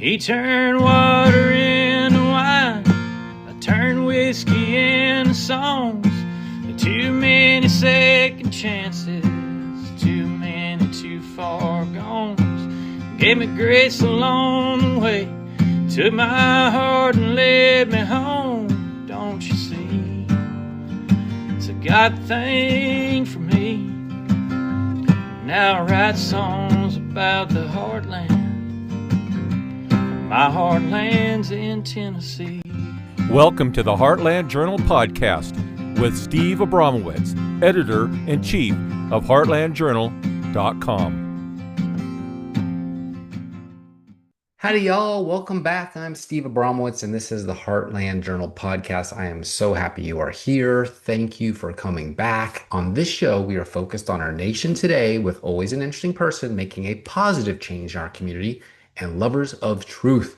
He turned water into wine, I turned whiskey into songs. Too many second chances, too many too far gones. Gave me grace along the way, took my heart and led me home. Don't you see, it's a God thing for me. Now I write songs about the heartland. My heartland's in Tennessee. Welcome to the Heartland Journal podcast with Steve Abramowitz, editor-in-chief of heartlandjournal.com. Howdy, y'all. Welcome back. I'm Steve Abramowitz, and this is the Heartland Journal podcast. I am so happy you are here. Thank you for coming back. On this show, we are focused on our nation today with always an interesting person making a positive change in our community and lovers of truth.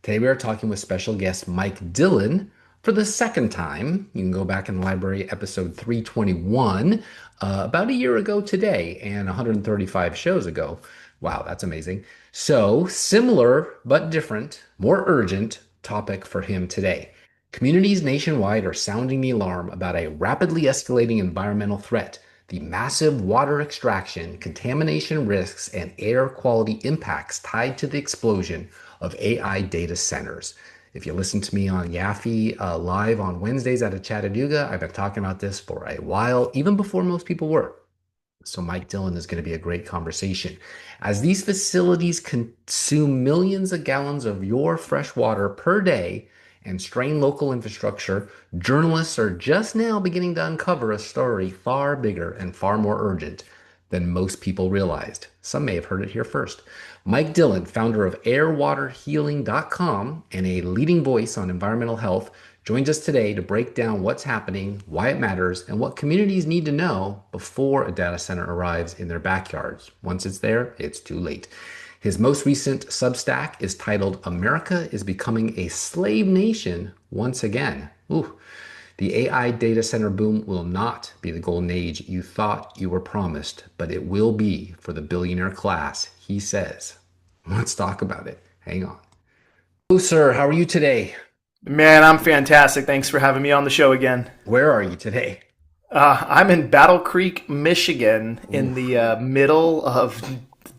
Today, we are talking with special guest Mike Dillon for the second time. You can go back in the library, episode 321, about a year ago today, and 135 shows ago. Wow, that's amazing. So, similar but different, more urgent topic for him today. Communities nationwide are sounding the alarm about a rapidly escalating environmental threat, the massive water extraction, contamination risks, and air quality impacts tied to the explosion of AI data centers. If you listen to me on Yaffe live on Wednesdays out of Chattanooga, I've been talking about this for a while, even before most people were. So Mike Dillon is going to be a great conversation. As these facilities consume millions of gallons of your fresh water per day and strain local infrastructure, journalists are just now beginning to uncover a story far bigger and far more urgent than most people realized. Some may have heard it here first. Mike Dillon, founder of airwaterhealing.com and a leading voice on environmental health, joins us today to break down what's happening, why it matters, and what communities need to know before a data center arrives in their backyards. Once it's there, it's too late. His most recent Substack is titled America is Becoming a Slave Nation Once Again. Ooh. The AI data center boom will not be the golden age you thought you were promised, but it will be for the billionaire class, he says. Let's talk about it. Hang on. Hello, sir. How are you today? Man, I'm fantastic. Thanks for having me on the show again. Where are you today? I'm in Battle Creek, Michigan, in the middle of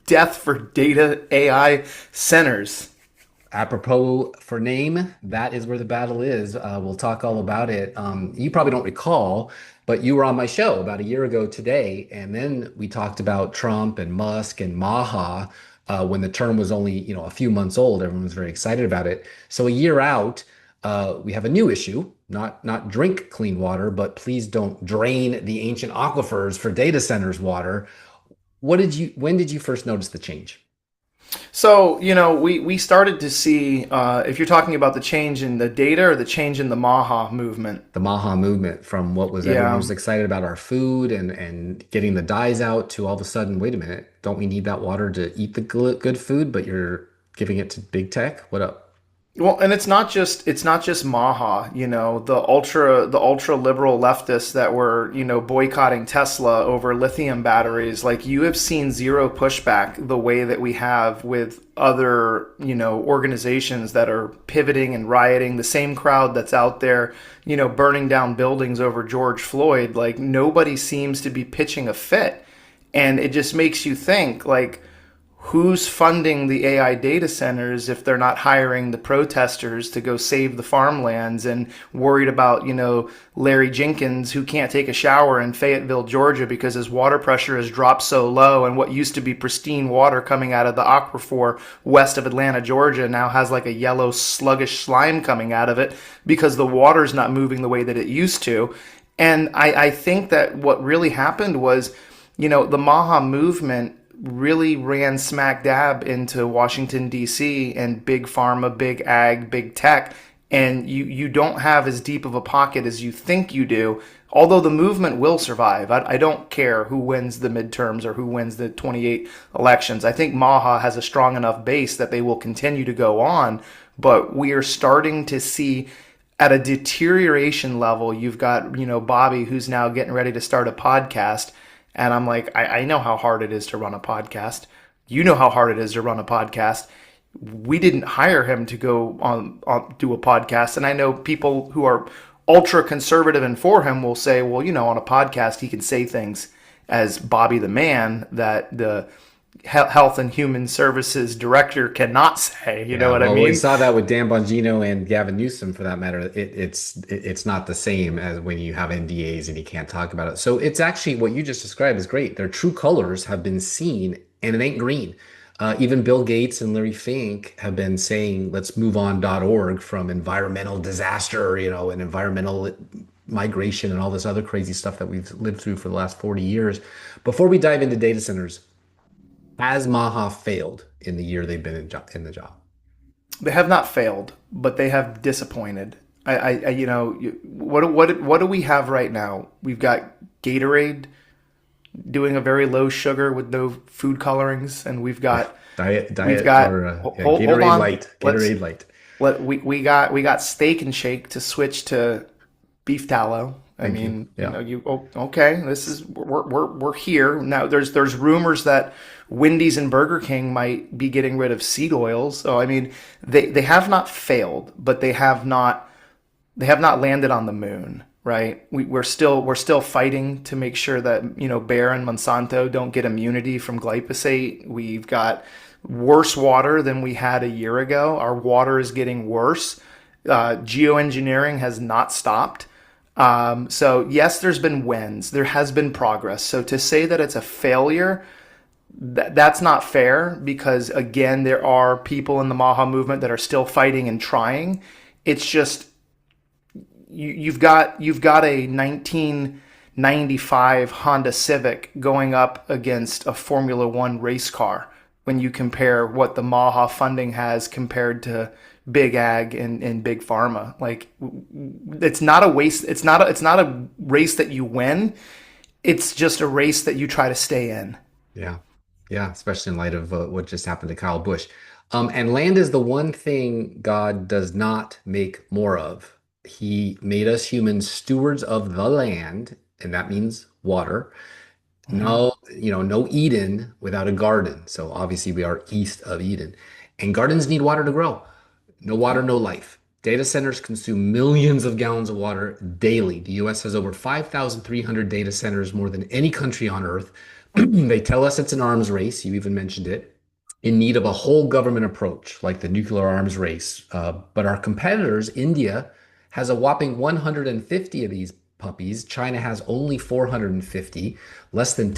death for data AI centers. Apropos for name, that is where the battle is. We'll talk all about it. You probably don't recall, but you were on my show about a year ago today, and then we talked about Trump and Musk and Maha when the term was only a few months old. Everyone was very excited about it. So a year out, we have a new issue. Not drink clean water, but please don't drain the ancient aquifers for data centers water. When did you first notice the change? So, we started to see, if you're talking about the change in the data or the change in the Maha movement. The Maha movement, from what was everyone was excited about our food and getting the dyes out to all of a sudden, wait a minute, don't we need that water to eat the good food, but you're giving it to big tech? What up? Well, and it's not just Maha, the ultra liberal leftists that were, boycotting Tesla over lithium batteries. Like, you have seen zero pushback the way that we have with other, organizations that are pivoting and rioting. The same crowd that's out there, burning down buildings over George Floyd. Like, nobody seems to be pitching a fit. And it just makes you think, like, who's funding the AI data centers if they're not hiring the protesters to go save the farmlands and worried about, Larry Jenkins, who can't take a shower in Fayetteville, Georgia, because his water pressure has dropped so low, and what used to be pristine water coming out of the aquifer west of Atlanta, Georgia, now has like a yellow sluggish slime coming out of it because the water's not moving the way that it used to. And I think that what really happened was, the Maha movement really ran smack dab into Washington, D.C. and big pharma, big ag, big tech. And you don't have as deep of a pocket as you think you do, although the movement will survive. I don't care who wins the midterms or who wins the 28 elections. I think Maha has a strong enough base that they will continue to go on. But we are starting to see at a deterioration level. You've got, Bobby, who's now getting ready to start a podcast. And I'm like, I know how hard it is to run a podcast. You know how hard it is to run a podcast. We didn't hire him to go on do a podcast. And I know people who are ultra conservative and for him will say, well, on a podcast, he can say things as Bobby the Man that the Health and Human Services director cannot say. You know what I mean? We saw that with Dan Bongino and Gavin Newsom, for that matter. It's not the same as when you have NDAs and you can't talk about it. So it's actually what you just described is great. Their true colors have been seen, and it ain't green. Even Bill Gates and Larry Fink have been saying, let's move on.org from environmental disaster, and environmental migration and all this other crazy stuff that we've lived through for the last 40 years. Before we dive into data centers, has Maha failed in the year they've been in the job? They have not failed, but they have disappointed. What do we have right now? We've got Gatorade doing a very low sugar with no food colorings, and we've got Gatorade Light. We got Steak and Shake to switch to beef tallow. Okay, this is we're here now. There's rumors that Wendy's and Burger King might be getting rid of seed oils. So they have not failed, but they have not landed on the moon. Right? We're still fighting to make sure that Bayer and Monsanto don't get immunity from glyphosate. We've got worse water than we had a year ago. Our water is getting worse. Geoengineering has not stopped. So yes, there's been wins. There has been progress. So to say that it's a failure, that's not fair, because again, there are people in the Maha movement that are still fighting and trying. It's just you've got a 1995 Honda Civic going up against a Formula One race car when you compare what the Maha funding has compared to big ag and big pharma. Like, it's not a waste. It's not a race that you win. It's just a race that you try to stay in. Yeah. Especially in light of what just happened to Kyle Busch. And land is the one thing God does not make more of. He made us humans stewards of the land, and that means water. No Eden without a garden. So obviously we are east of Eden, and gardens need water to grow. No water, no life. Data centers consume millions of gallons of water daily. The US has over 5,300 data centers, more than any country on earth. They tell us it's an arms race. You even mentioned it, in need of a whole government approach, like the nuclear arms race. But our competitors, India, has a whopping 150 of these puppies. China has only 450, less than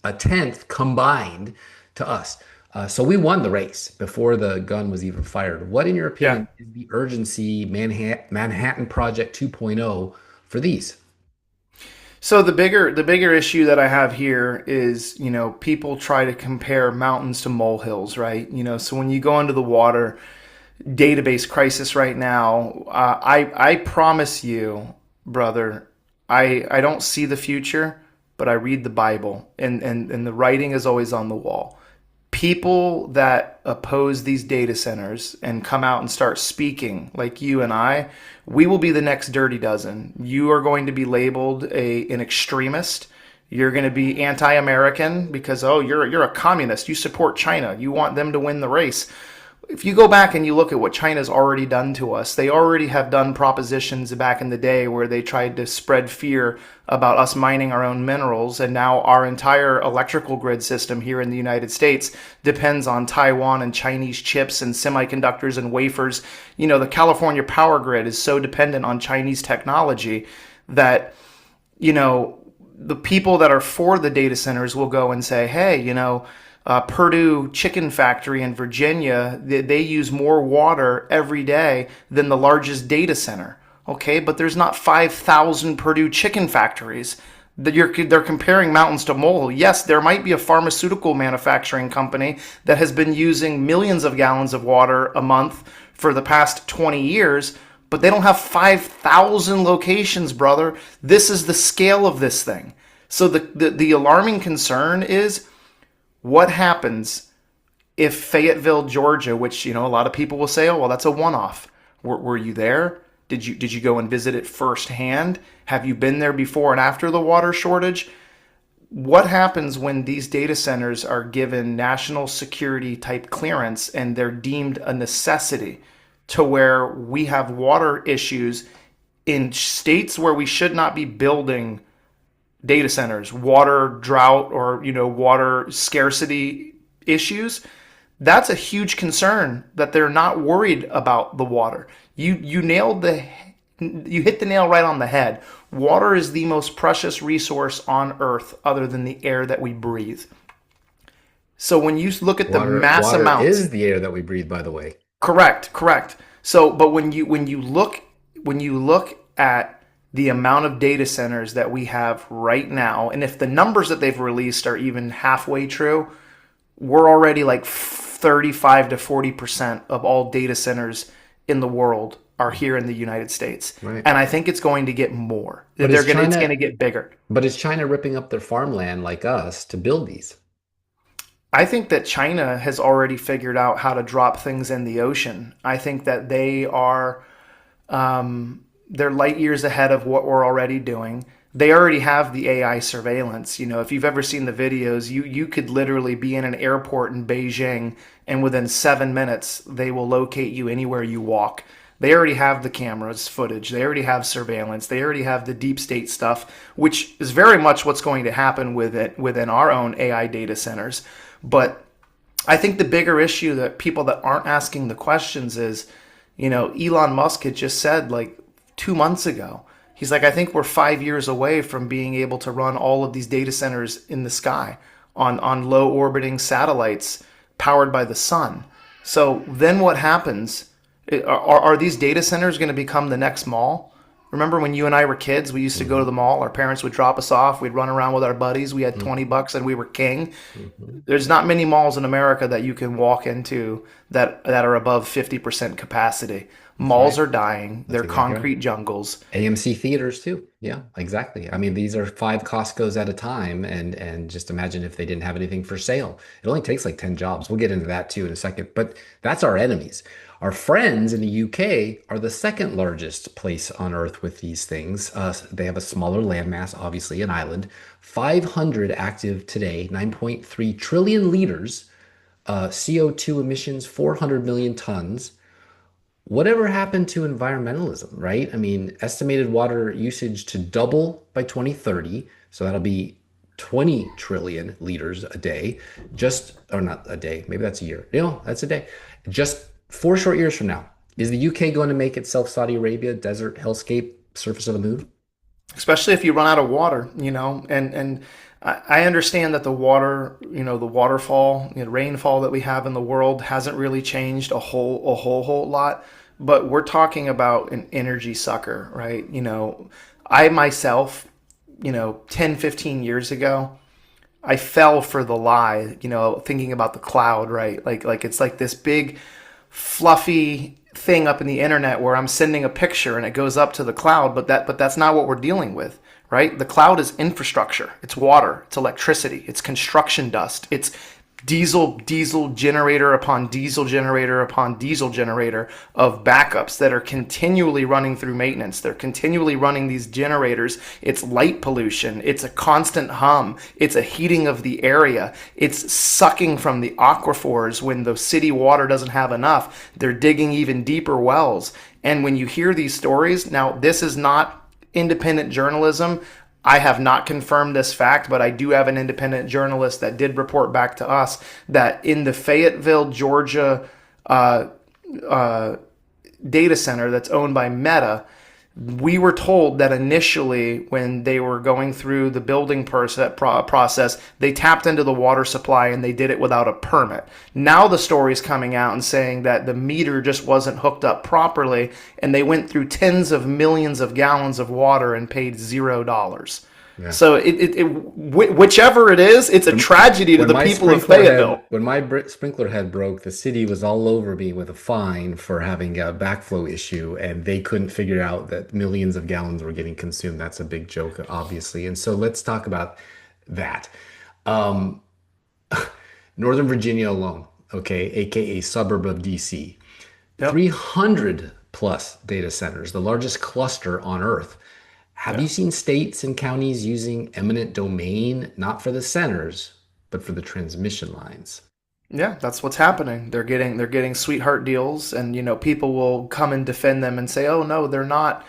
a tenth combined to us. So we won the race before the gun was even fired. What, in your opinion, is the urgency Manhattan Project 2.0 for these? So the bigger issue that I have here is, people try to compare mountains to molehills, right? So when you go into the water database crisis right now, I promise you, brother, I don't see the future, but I read the Bible, and the writing is always on the wall. People that oppose these data centers and come out and start speaking like you and I, we will be the next Dirty Dozen. You are going to be labeled an extremist. You're going to be anti-American because, you're a communist. You support China. You want them to win the race. If you go back and you look at what China's already done to us, they already have done propositions back in the day where they tried to spread fear about us mining our own minerals, and now our entire electrical grid system here in the United States depends on Taiwan and Chinese chips and semiconductors and wafers. The California power grid is so dependent on Chinese technology that, the people that are for the data centers will go and say, hey, Purdue Chicken Factory in Virginia, they use more water every day than the largest data center. Okay, but there's not 5,000 Purdue chicken factories. They're comparing mountains to molehill. Yes, there might be a pharmaceutical manufacturing company that has been using millions of gallons of water a month for the past 20 years, but they don't have 5,000 locations, brother. This is the scale of this thing. So the alarming concern is, what happens if Fayetteville, Georgia, which, a lot of people will say, oh, well, that's a one-off. Were you there? Did you go and visit it firsthand? Have you been there before and after the water shortage? what happens when these data centers are given national security type clearance and they're deemed a necessity to where we have water issues in states where we should not be building data centers, water drought or water scarcity issues? That's a huge concern that they're not worried about the water. You hit the nail right on the head. Water is the most precious resource on earth other than the air that we breathe. So when you look at the mass Water amounts, is the air that we breathe, by the way. correct. So but when you look at the amount of data centers that we have right now, and if the numbers that they've released are even halfway true, we're already like 35 to 40% of all data centers in the world are here in the United States. Right. And I think it's going to get more. But It's going to get bigger. But is China ripping up their farmland like us to build these? I think that China has already figured out how to drop things in the ocean. I think that they're light years ahead of what we're already doing. They already have the AI surveillance. If you've ever seen the videos, you could literally be in an airport in Beijing, and within 7 minutes, they will locate you anywhere you walk. They already have the cameras footage. They already have surveillance. They already have the deep state stuff, which is very much what's going to happen within our own AI data centers. But I think the bigger issue that people that aren't asking the questions is, Elon Musk had just said like 2 months ago, he's like, I think we're 5 years away from being able to run all of these data centers in the sky on low orbiting satellites powered by the sun. So then what happens? Are these data centers going to become the next mall? Remember when you and I were kids, we used to go to the mall. Our parents would drop us off. We'd run around with our buddies. We had $20 and we were king. There's not many malls in America that you can walk into that are above 50% capacity. Malls are dying. They're concrete jungles. AMC theaters too. Yeah, exactly. I mean, these are 5 Costco's at a time, and just imagine if they didn't have anything for sale. It only takes like 10 jobs. We'll get into that too in a second. But that's our enemies. Our friends in the UK are the second largest place on Earth with these things. They have a smaller landmass, obviously, an island. 500 active today, 9.3 trillion liters, CO2 emissions, 400 million tons. Whatever happened to environmentalism, right? I mean, estimated water usage to double by 2030. So that'll be 20 trillion liters a day. Or not a day, maybe that's a year. That's a day. Just 4 short years from now. Is the UK going to make itself Saudi Arabia, desert, hellscape, surface of the moon? Especially if you run out of water, and I understand that the water, the waterfall, rainfall that we have in the world hasn't really changed a whole lot, but we're talking about an energy sucker, right? I myself, 10, 15 years ago, I fell for the lie, thinking about the cloud, right? Like it's like this big fluffy thing up in the internet where I'm sending a picture and it goes up to the cloud, but that's not what we're dealing with, right? The cloud is infrastructure. It's water, it's electricity, it's construction dust, it's diesel generator upon diesel generator upon diesel generator of backups that are continually running through maintenance. They're continually running these generators. It's light pollution. It's a constant hum. It's a heating of the area. It's sucking from the aquifers when the city water doesn't have enough. They're digging even deeper wells. And when you hear these stories, now this is not independent journalism. I have not confirmed this fact, but I do have an independent journalist that did report back to us that in the Fayetteville, Georgia data center that's owned by Meta, we were told that initially when they were going through the building process, they tapped into the water supply and they did it without a permit. Now the story's coming out and saying that the meter just wasn't hooked up properly and they went through tens of millions of gallons of water and paid $0. Yeah. So whichever it is, it's a tragedy to the people of Fayetteville. When my sprinkler head broke, the city was all over me with a fine for having a backflow issue, and they couldn't figure out that millions of gallons were getting consumed. That's a big joke, obviously. And so let's talk about that. Northern Virginia alone, okay, aka suburb of DC, 300 plus data centers, the largest cluster on Earth. Have Yeah. you seen states and counties using eminent domain, not for the centers, but for the transmission lines? Yeah, that's what's happening. They're getting sweetheart deals, and people will come and defend them and say, "Oh no, they're not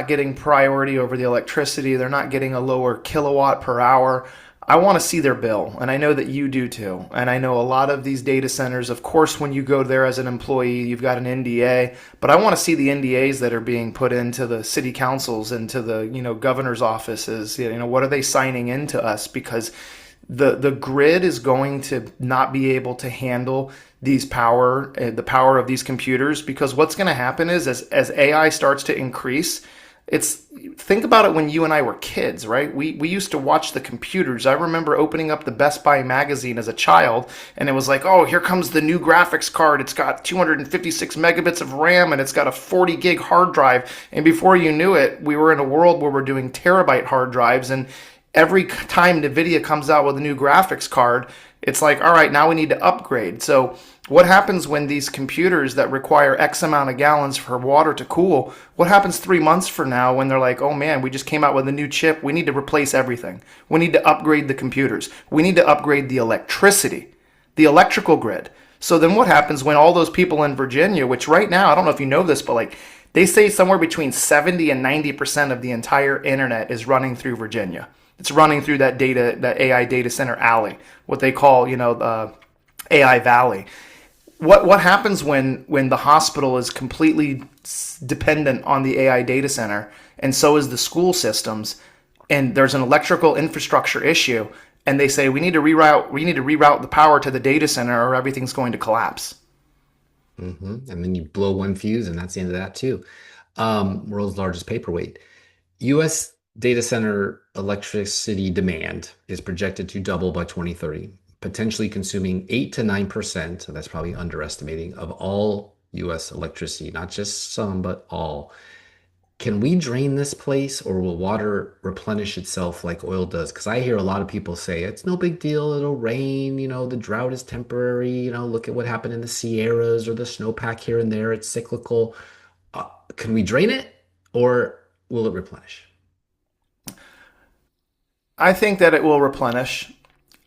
getting priority over the electricity. They're not getting a lower kilowatt per hour." I want to see their bill, and I know that you do too. And I know a lot of these data centers, of course, when you go there as an employee, you've got an NDA, but I want to see the NDAs that are being put into the city councils, into the, governor's offices. What are they signing into us? Because the grid is going to not be able to handle the power of these computers, because what's going to happen is, as AI starts to increase, it's think about it. When you and I were kids, right? We used to watch the computers. I remember opening up the Best Buy magazine as a child, and it was like, oh, here comes the new graphics card. It's got 256 megabits of RAM, and it's got a 40 gig hard drive. And before you knew it, we were in a world where we're doing terabyte hard drives. And every time NVIDIA comes out with a new graphics card, it's like, all right, now we need to upgrade. So what happens when these computers that require X amount of gallons for water to cool, what happens 3 months from now when they're like, oh man, we just came out with a new chip. We need to replace everything. We need to upgrade the computers. We need to upgrade the electricity, the electrical grid. So then what happens when all those people in Virginia, which right now, I don't know if you know this, but like they say somewhere between 70 and 90% of the entire internet is running through Virginia. It's running through that AI data center alley, what they call, AI Valley. What happens when the hospital is completely dependent on the AI data center, and so is the school systems, and there's an electrical infrastructure issue, and they say we need to reroute the power to the data center, or everything's going to collapse. And then you blow one fuse, and that's the end of that too. World's largest paperweight. US data center electricity demand is projected to double by 2030, potentially consuming 8 to 9%, so that's probably underestimating, of all US electricity, not just some, but all. Can we drain this place, or will water replenish itself like oil does? Because I hear a lot of people say it's no big deal, it'll rain, the drought is temporary, look at what happened in the Sierras or the snowpack here and there, it's cyclical. Can we drain it, or will it replenish? I think that it will replenish.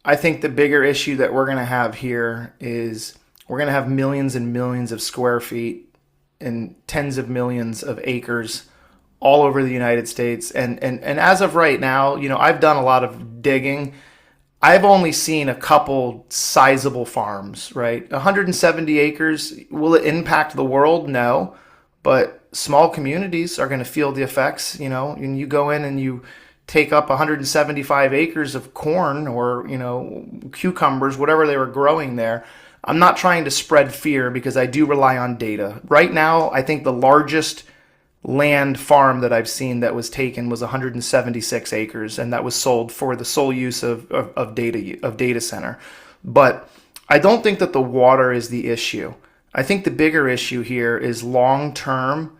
I think the bigger issue that we're going to have here is we're going to have millions and millions of square feet and tens of millions of acres all over the United States. And as of right now, I've done a lot of digging. I've only seen a couple sizable farms, right? 170 acres. Will it impact the world? No. But small communities are going to feel the effects, and you go in and you take up 175 acres of corn, or, cucumbers, whatever they were growing there. I'm not trying to spread fear, because I do rely on data. Right now, I think the largest land farm that I've seen that was taken was 176 acres, and that was sold for the sole use of data center. But I don't think that the water is the issue. I think the bigger issue here is long-term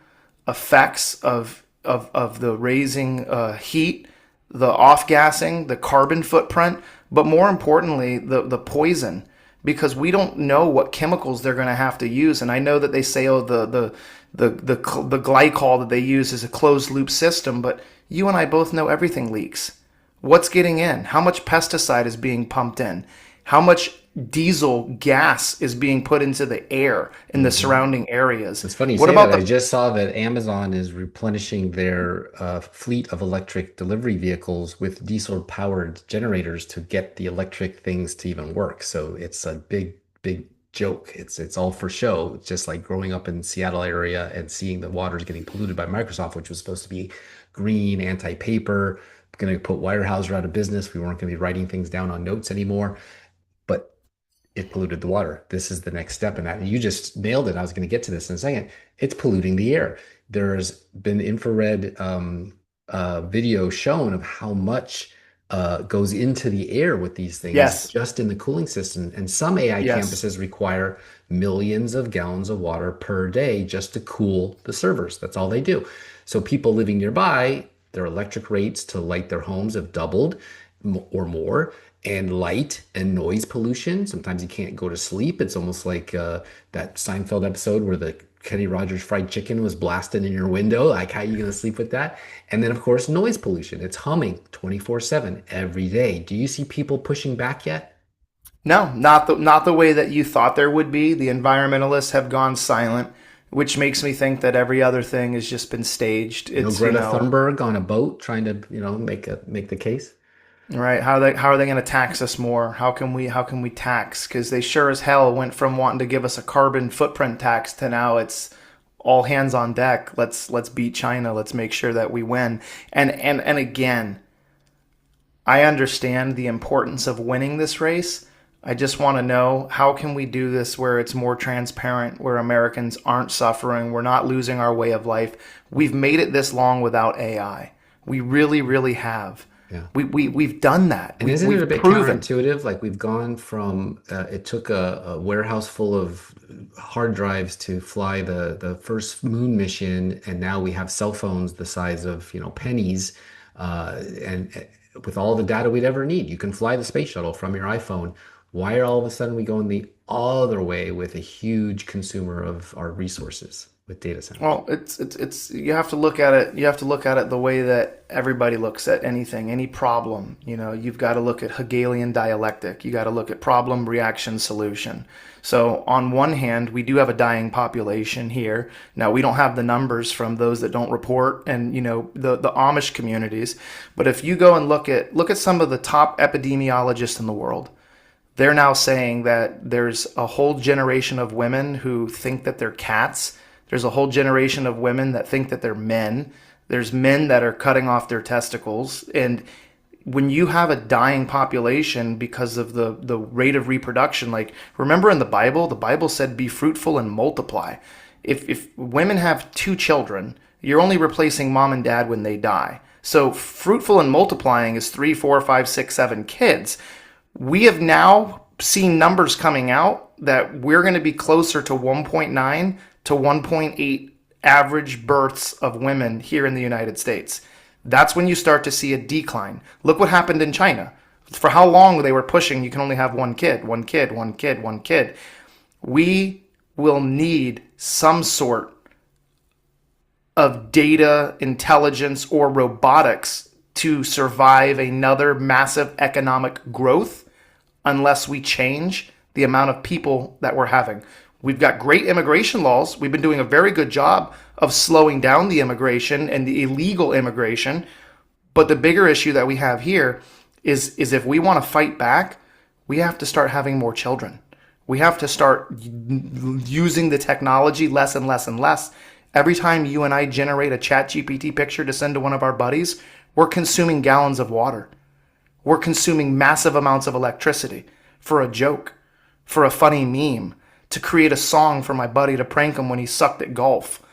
effects of the raising heat, the off-gassing, the carbon footprint, but more importantly, the poison, because we don't know what chemicals they're going to have to use. And I know that they say, oh, the glycol that they use is a closed loop system, but you and I both know everything leaks. What's getting in? How much pesticide is being pumped in? How much diesel gas is being put into the air in the surrounding areas? It's funny you What say about that. I just saw that Amazon is replenishing their fleet of electric delivery vehicles with diesel-powered generators to get the electric things to even work. So it's a big, big joke. It's all for show. It's just like growing up in Seattle area and seeing the waters getting polluted by Microsoft, which was supposed to be green, anti-paper, going to put Weyerhaeuser out of business. We weren't going to be writing things down on notes anymore. But it polluted the water. This is the next step in that. And you just nailed it. I was going to get to this in a second. It's polluting the air. There's been infrared video shown of how much goes into the air with these things yes, just in the cooling system. And some AI yes, campuses require millions of gallons of water per day just to cool the servers. That's all they do. So people living nearby, their electric rates to light their homes have doubled or more, and light and noise pollution. Sometimes you can't go to sleep. It's almost like that Seinfeld episode where the Kenny Rogers fried chicken was blasted in your window. Like, how are you going to sleep with that? And then, of course, noise pollution. It's humming 24/7 every day. Do you see people pushing back yet? No, not the way that you thought there would be. The environmentalists have gone silent, which makes me think that every other thing has just been staged. No It's, Greta Thunberg on a boat trying to, make the case. right. How are they going to tax us more? How can we tax? Because they sure as hell went from wanting to give us a carbon footprint tax to now it's all hands on deck. Let's beat China. Let's make sure that we win. And again, I understand the importance of winning this race. I just want to know, how can we do this where it's more transparent, where Americans aren't suffering, we're not losing our way of life. We've made it this long without AI. We really, really have. Yeah. We've done that. And isn't it We've a bit proven. counterintuitive? Like, we've gone from it took a warehouse full of hard drives to fly the first moon mission, and now we have cell phones the size of, pennies, and with all the data we'd ever need. You can fly the space shuttle from your iPhone. Why are all of a sudden we going the other way with a huge consumer of our resources with data centers? Well, it's you have to look at it. You have to look at it the way that everybody looks at anything, any problem. You've got to look at Hegelian dialectic. You got to look at problem, reaction, solution. So on one hand, we do have a dying population here. Now, we don't have the numbers from those that don't report and, the Amish communities. But if you go and look at some of the top epidemiologists in the world, they're now saying that there's a whole generation of women who think that they're cats. There's a whole generation of women that think that they're men. There's men that are cutting off their testicles. And when you have a dying population because of the rate of reproduction, like, remember in the Bible said, be fruitful and multiply. If women have 2 children, you're only replacing mom and dad when they die. So fruitful and multiplying is 3, 4, 5, 6, 7 kids. We have now seen numbers coming out that we're going to be closer to 1.9 to 1.8 average births of women here in the United States. That's when you start to see a decline. Look what happened in China. For how long they were pushing, you can only have one kid, one kid, one kid, one kid. We will need some sort of data intelligence or robotics to survive another massive economic growth unless we change the amount of people that we're having. We've got great immigration laws. We've been doing a very good job of slowing down the immigration and the illegal immigration. But the bigger issue that we have here is if we want to fight back, we have to start having more children. We have to start using the technology less and less and less. Every time you and I generate a ChatGPT picture to send to one of our buddies, we're consuming gallons of water. We're consuming massive amounts of electricity for a joke, for a funny meme, to create a song for my buddy to prank him when he sucked at golf.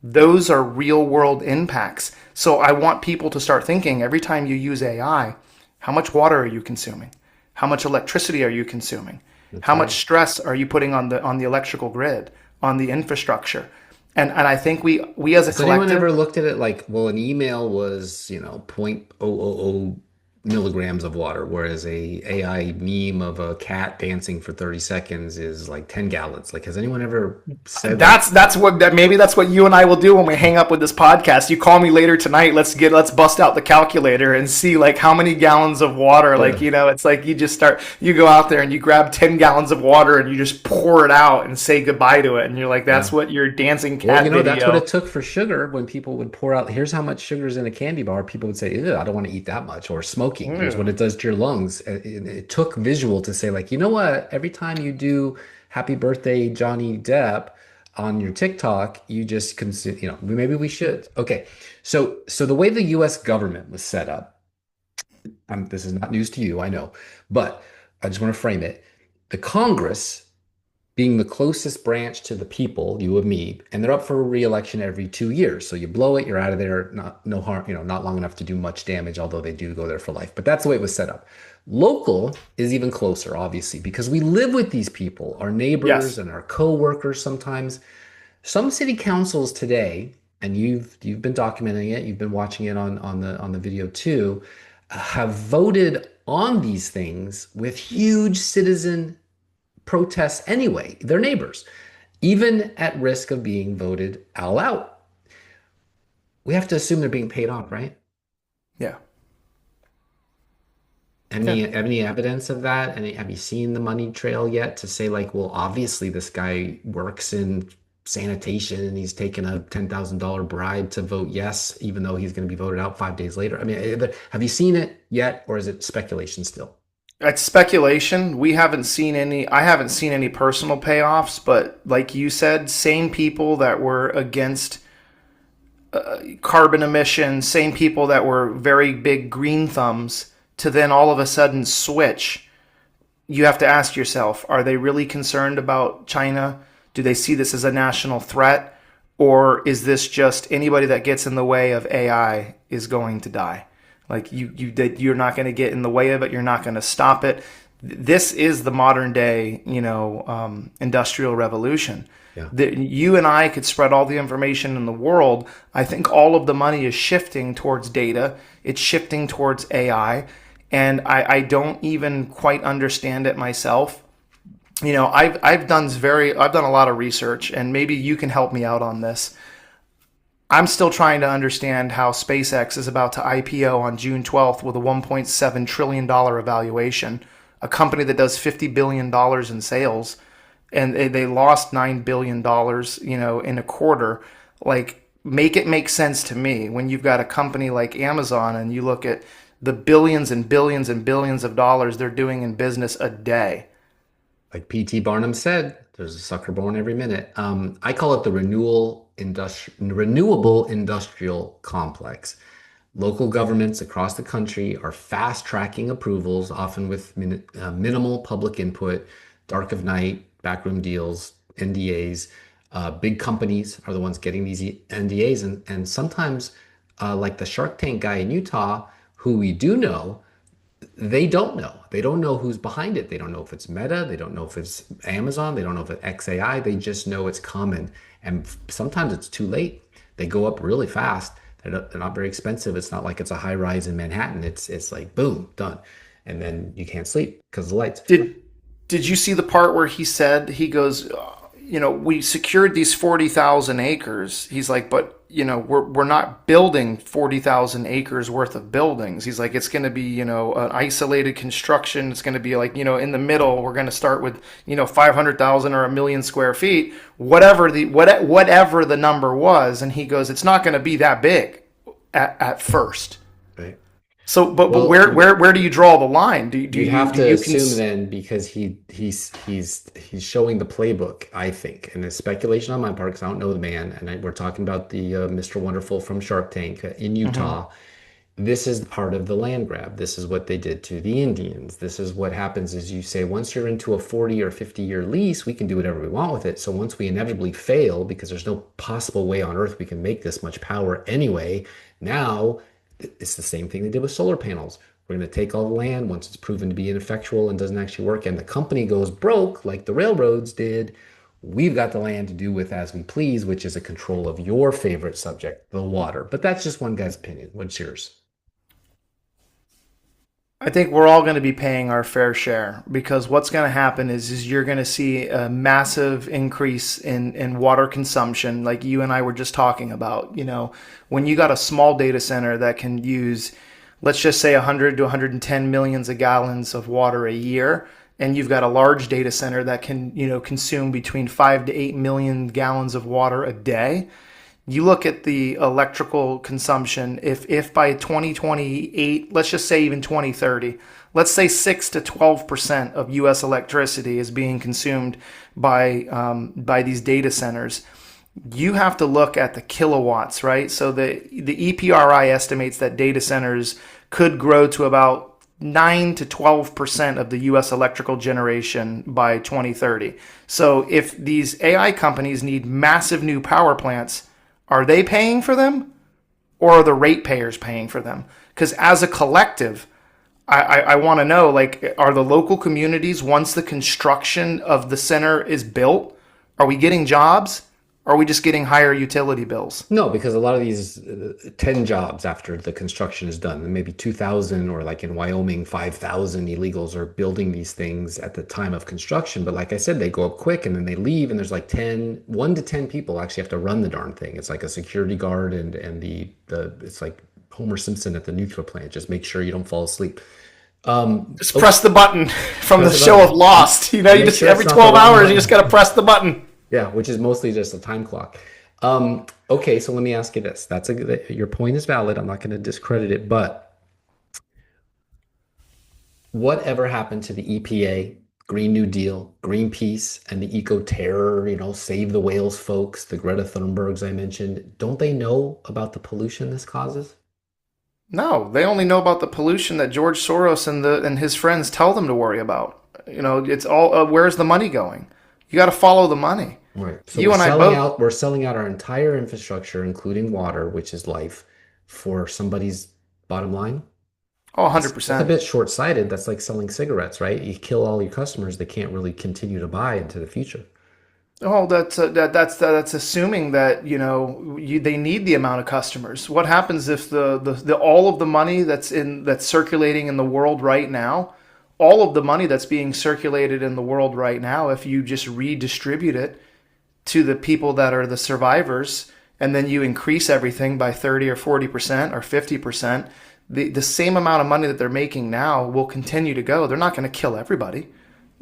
Those are real world impacts. So I want people to start thinking, every time you use AI, how much water are you consuming? How much electricity are you consuming? How much stress are you putting on the electrical grid, on the infrastructure? And I think we as a Has anyone collective, ever looked at it like, well, an email was, 0.000 milligrams of water, whereas a AI meme of a cat dancing for 30 seconds is like 10 gallons. Like, has anyone ever said that? maybe that's what you and I will do when we hang up with this podcast. You call me later tonight. Let's bust out the calculator and see like how many gallons of water. Like, it's like you go out there and you grab 10 gallons of water and you just pour it out and say goodbye to it. And you're like, that's what your dancing cat Well, video. that's what it took for sugar. When people would pour out, here's how much sugar is in a candy bar, people would say, ew, I don't want to eat that much. Or smoking, here's what it does to your lungs. It took visual to say, like, you know what? Every time you do happy birthday, Johnny Depp on your TikTok, you just consume, maybe we should. Okay. So the way the US government was set up, this is not news to you, I know, but I just want to frame it. The Congress, being the closest branch to the people, you and me, and they're up for re-election every 2 years. So you blow it, you're out of there, no harm, not long enough to do much damage, although they do go there for life. But that's the way it was set up. Local is even closer, obviously, because we live with these people, our neighbors and our co-workers sometimes. Some city councils today, and you've been documenting it, you've been watching it on the video too, have voted on these things with huge citizen protests anyway. They're neighbors. even at risk of being voted all out. We have to assume they're being paid off, right? Yeah. Yeah. Any evidence of that? Have you seen the money trail yet to say like, well, obviously this guy works in sanitation and he's taken a $10,000 bribe to vote yes, even though he's going to be voted out 5 days later. I mean, have you seen it yet, or is it speculation still? It's speculation. We haven't seen any, I haven't seen any personal payoffs, but like you said, same people that were against carbon emissions, same people that were very big green thumbs to then all of a sudden switch. You have to ask yourself, are they really concerned about China? Do they see this as a national threat? Or is this just anybody that gets in the way of AI is going to die? Like you're not going to get in the way of it. You're not going to stop it. This is the modern day, industrial revolution. Yeah. That you and I could spread all the information in the world. I think all of the money is shifting towards data. It's shifting towards AI. And I don't even quite understand it myself. I've done a lot of research, and maybe you can help me out on this. I'm still trying to understand how SpaceX is about to IPO on June 12th with a $1.7 trillion evaluation, a company that does $50 billion in sales, and they lost $9 billion, in a quarter. Like, make it make sense to me when you've got a company like Amazon and you look at the billions and billions and billions of dollars they're doing in business a day. Like P.T. Barnum said, there's a sucker born every minute. I call it the renewable industrial complex. Local governments across the country are fast tracking approvals, often with minimal public input, dark of night, backroom deals, NDAs. Big companies are the ones getting these NDAs, and sometimes, like the Shark Tank guy in Utah, who we do know, they don't know. They don't know who's behind it. They don't know if it's Meta. They don't know if it's Amazon. They don't know if it's XAI. They just know it's coming. And sometimes it's too late. They go up really fast. They're not very expensive. It's not like it's a high rise in Manhattan. It's like, boom, done. And then you can't sleep because of the lights. Did you see the part where he goes, we secured these 40,000 acres. He's like, but we're not building 40,000 acres worth of buildings. He's like, it's going to be, an isolated construction. It's going to be like, in the middle, we're going to start with, 500,000 or 1,000,000 square feet, whatever the number was. And he goes, it's not going to be that big at first. Right. So, but where do you draw the line? You have to assume then, because he's showing the playbook, I think, and it's speculation on my part because I don't know the man, and we're talking about the Mr. Wonderful from Shark Tank in Utah. Mm-hmm. This is part of the land grab. This is what they did to the Indians. This is what happens is you say, once you're into a 40 or 50-year lease, we can do whatever we want with it. So once we inevitably fail, because there's no possible way on earth we can make this much power anyway, now it's the same thing they did with solar panels. We're going to take all the land once it's proven to be ineffectual and doesn't actually work, and the company goes broke like the railroads did. We've got the land to do with as we please, which is a control of your favorite subject, the water. But that's just one guy's opinion. What's yours? I think we're all going to be paying our fair share, because what's going to happen is you're going to see a massive increase in water consumption, like you and I were just talking about. When you got a small data center that can use, let's just say 100 to 110 millions of gallons of water a year, and you've got a large data center that can, consume between 5 to 8 million gallons of water a day. You look at the electrical consumption, if by 2028, let's just say even 2030, let's say 6 to 12% of U.S. electricity is being consumed by these data centers. You have to look at the kilowatts, right? So the EPRI estimates that data centers could grow to about 9 to 12% of the U.S. electrical generation by 2030. So if these AI companies need massive new power plants, are they paying for them, or are the ratepayers paying for them? Because as a collective, I want to know, like, are the local communities, once the construction of the center is built, are we getting jobs? Or are we just getting higher utility bills? No, because a lot of these 10 jobs after the construction is done, maybe 2,000, or like in Wyoming, 5,000 illegals are building these things at the time of construction. But like I said, they go up quick and then they leave, and there's like 1 to 10 people actually have to run the darn thing. It's like a security guard and it's like Homer Simpson at the nuclear plant. Just make sure you don't fall asleep. Just press the button from the Press the show button. of Lost. You Make just sure it's every not 12 the wrong hours, you button. just got to press the button. Yeah, which is mostly just a time clock. Okay, so let me ask you this. Your point is valid. I'm not going to discredit it, but whatever happened to the EPA, Green New Deal, Greenpeace, and the eco terror, save the whales folks, the Greta Thunbergs I mentioned? Don't they know about the pollution this causes? No, they only know about the pollution that George Soros and his friends tell them to worry about. It's all where's the money going? You got to follow the money. Right. So You and I both. we're selling out our entire infrastructure, including water, which is life, for somebody's bottom line. Oh, That's a 100%. bit short-sighted. That's like selling cigarettes, right? You kill all your customers, they can't really continue to buy into the future. Oh, that's assuming that they need the amount of customers. What happens if the all of the money that's circulating in the world right now, all of the money that's being circulated in the world right now, if you just redistribute it to the people that are the survivors, and then you increase everything by 30 or 40% or 50%, the same amount of money that they're making now will continue to go. They're not going to kill everybody.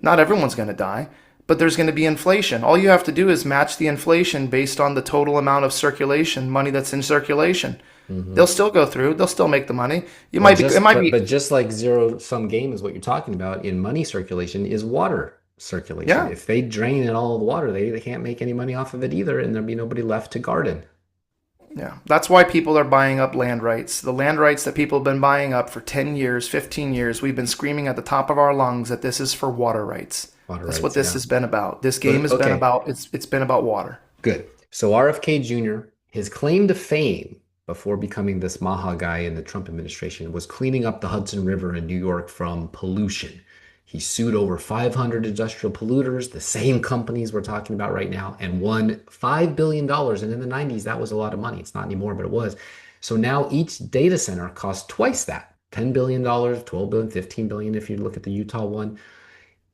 Not everyone's going to die, but there's going to be inflation. All you have to do is match the inflation based on the total amount of circulation, money that's in circulation. They'll still go through. They'll still make the money. But just like zero-sum game is what you're talking about in money circulation is water circulation. Yeah. If they drain it all the water, they can't make any money off of it either, and there'll be nobody left to garden. Yeah, that's why people are buying up land rights. The land rights that people have been buying up for 10 years, 15 years, we've been screaming at the top of our lungs that this is for water rights. That's what this has been about. This game has been about, it's been about water. Good. So RFK Jr., his claim to fame before becoming this Maha guy in the Trump administration was cleaning up the Hudson River in New York from pollution. He sued over 500 industrial polluters, the same companies we're talking about right now, and won $5 billion. And in the 90s, that was a lot of money. It's not anymore, but it was. So now each data center costs twice that, $10 billion, $12 billion, $15 billion if you look at the Utah one.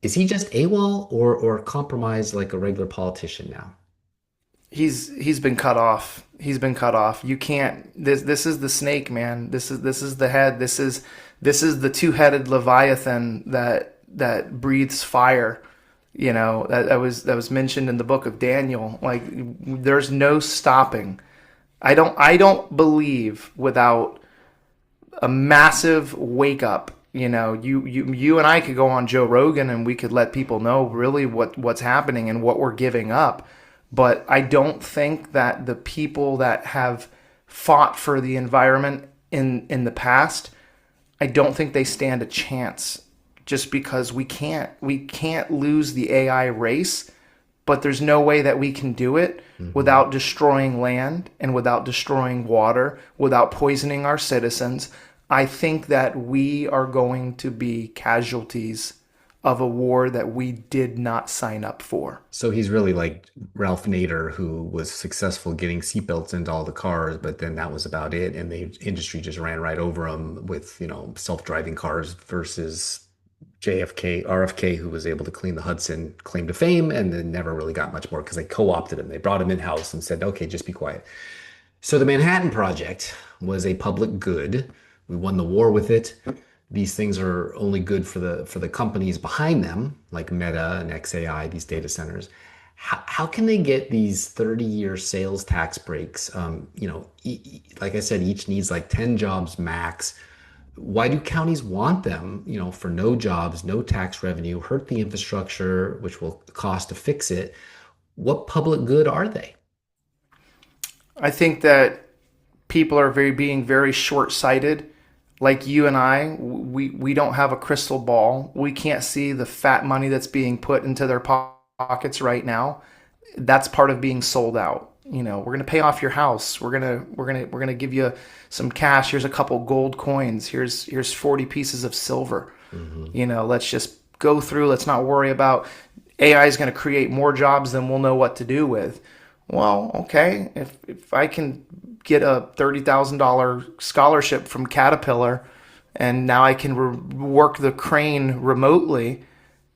Is he just AWOL or compromised like a regular politician now? He's been cut off. He's been cut off. You can't. This is the snake, man. This is the head. This is the two-headed leviathan that breathes fire. That was mentioned in the book of Daniel. Like, there's no stopping. I don't believe without a massive wake up. You and I could go on Joe Rogan and we could let people know really what's happening and what we're giving up. But I don't think that the people that have fought for the environment in the past, I don't think they stand a chance, just because we can't lose the AI race, but there's no way that we can do it without destroying land and without destroying water, without poisoning our citizens. I think that we are going to be casualties of a war that we did not sign up for. So he's really like Ralph Nader, who was successful getting seatbelts into all the cars, but then that was about it. And the industry just ran right over him with, self-driving cars versus RFK, who was able to clean the Hudson, claim to fame, and then never really got much more because they co-opted him. They brought him in-house and said, okay, just be quiet. So the Manhattan Project was a public good. We won the war with it. These things are only good for the companies behind them, like Meta and XAI, these data centers. How can they get these 30-year sales tax breaks? Like I said, each needs like 10 jobs max. Why do counties want them, for no jobs, no tax revenue, hurt the infrastructure, which will cost to fix it? What public good are they? I think that people are being very short-sighted. Like you and I, we don't have a crystal ball. We can't see the fat money that's being put into their pockets right now. That's part of being sold out. We're going to pay off your house. We're going to give you some cash. Here's a couple gold coins. Here's 40 pieces of silver. Let's just go through. Let's not worry about AI is going to create more jobs than we'll know what to do with. Well, okay, if I can get a $30,000 scholarship from Caterpillar, and now I can work the crane remotely,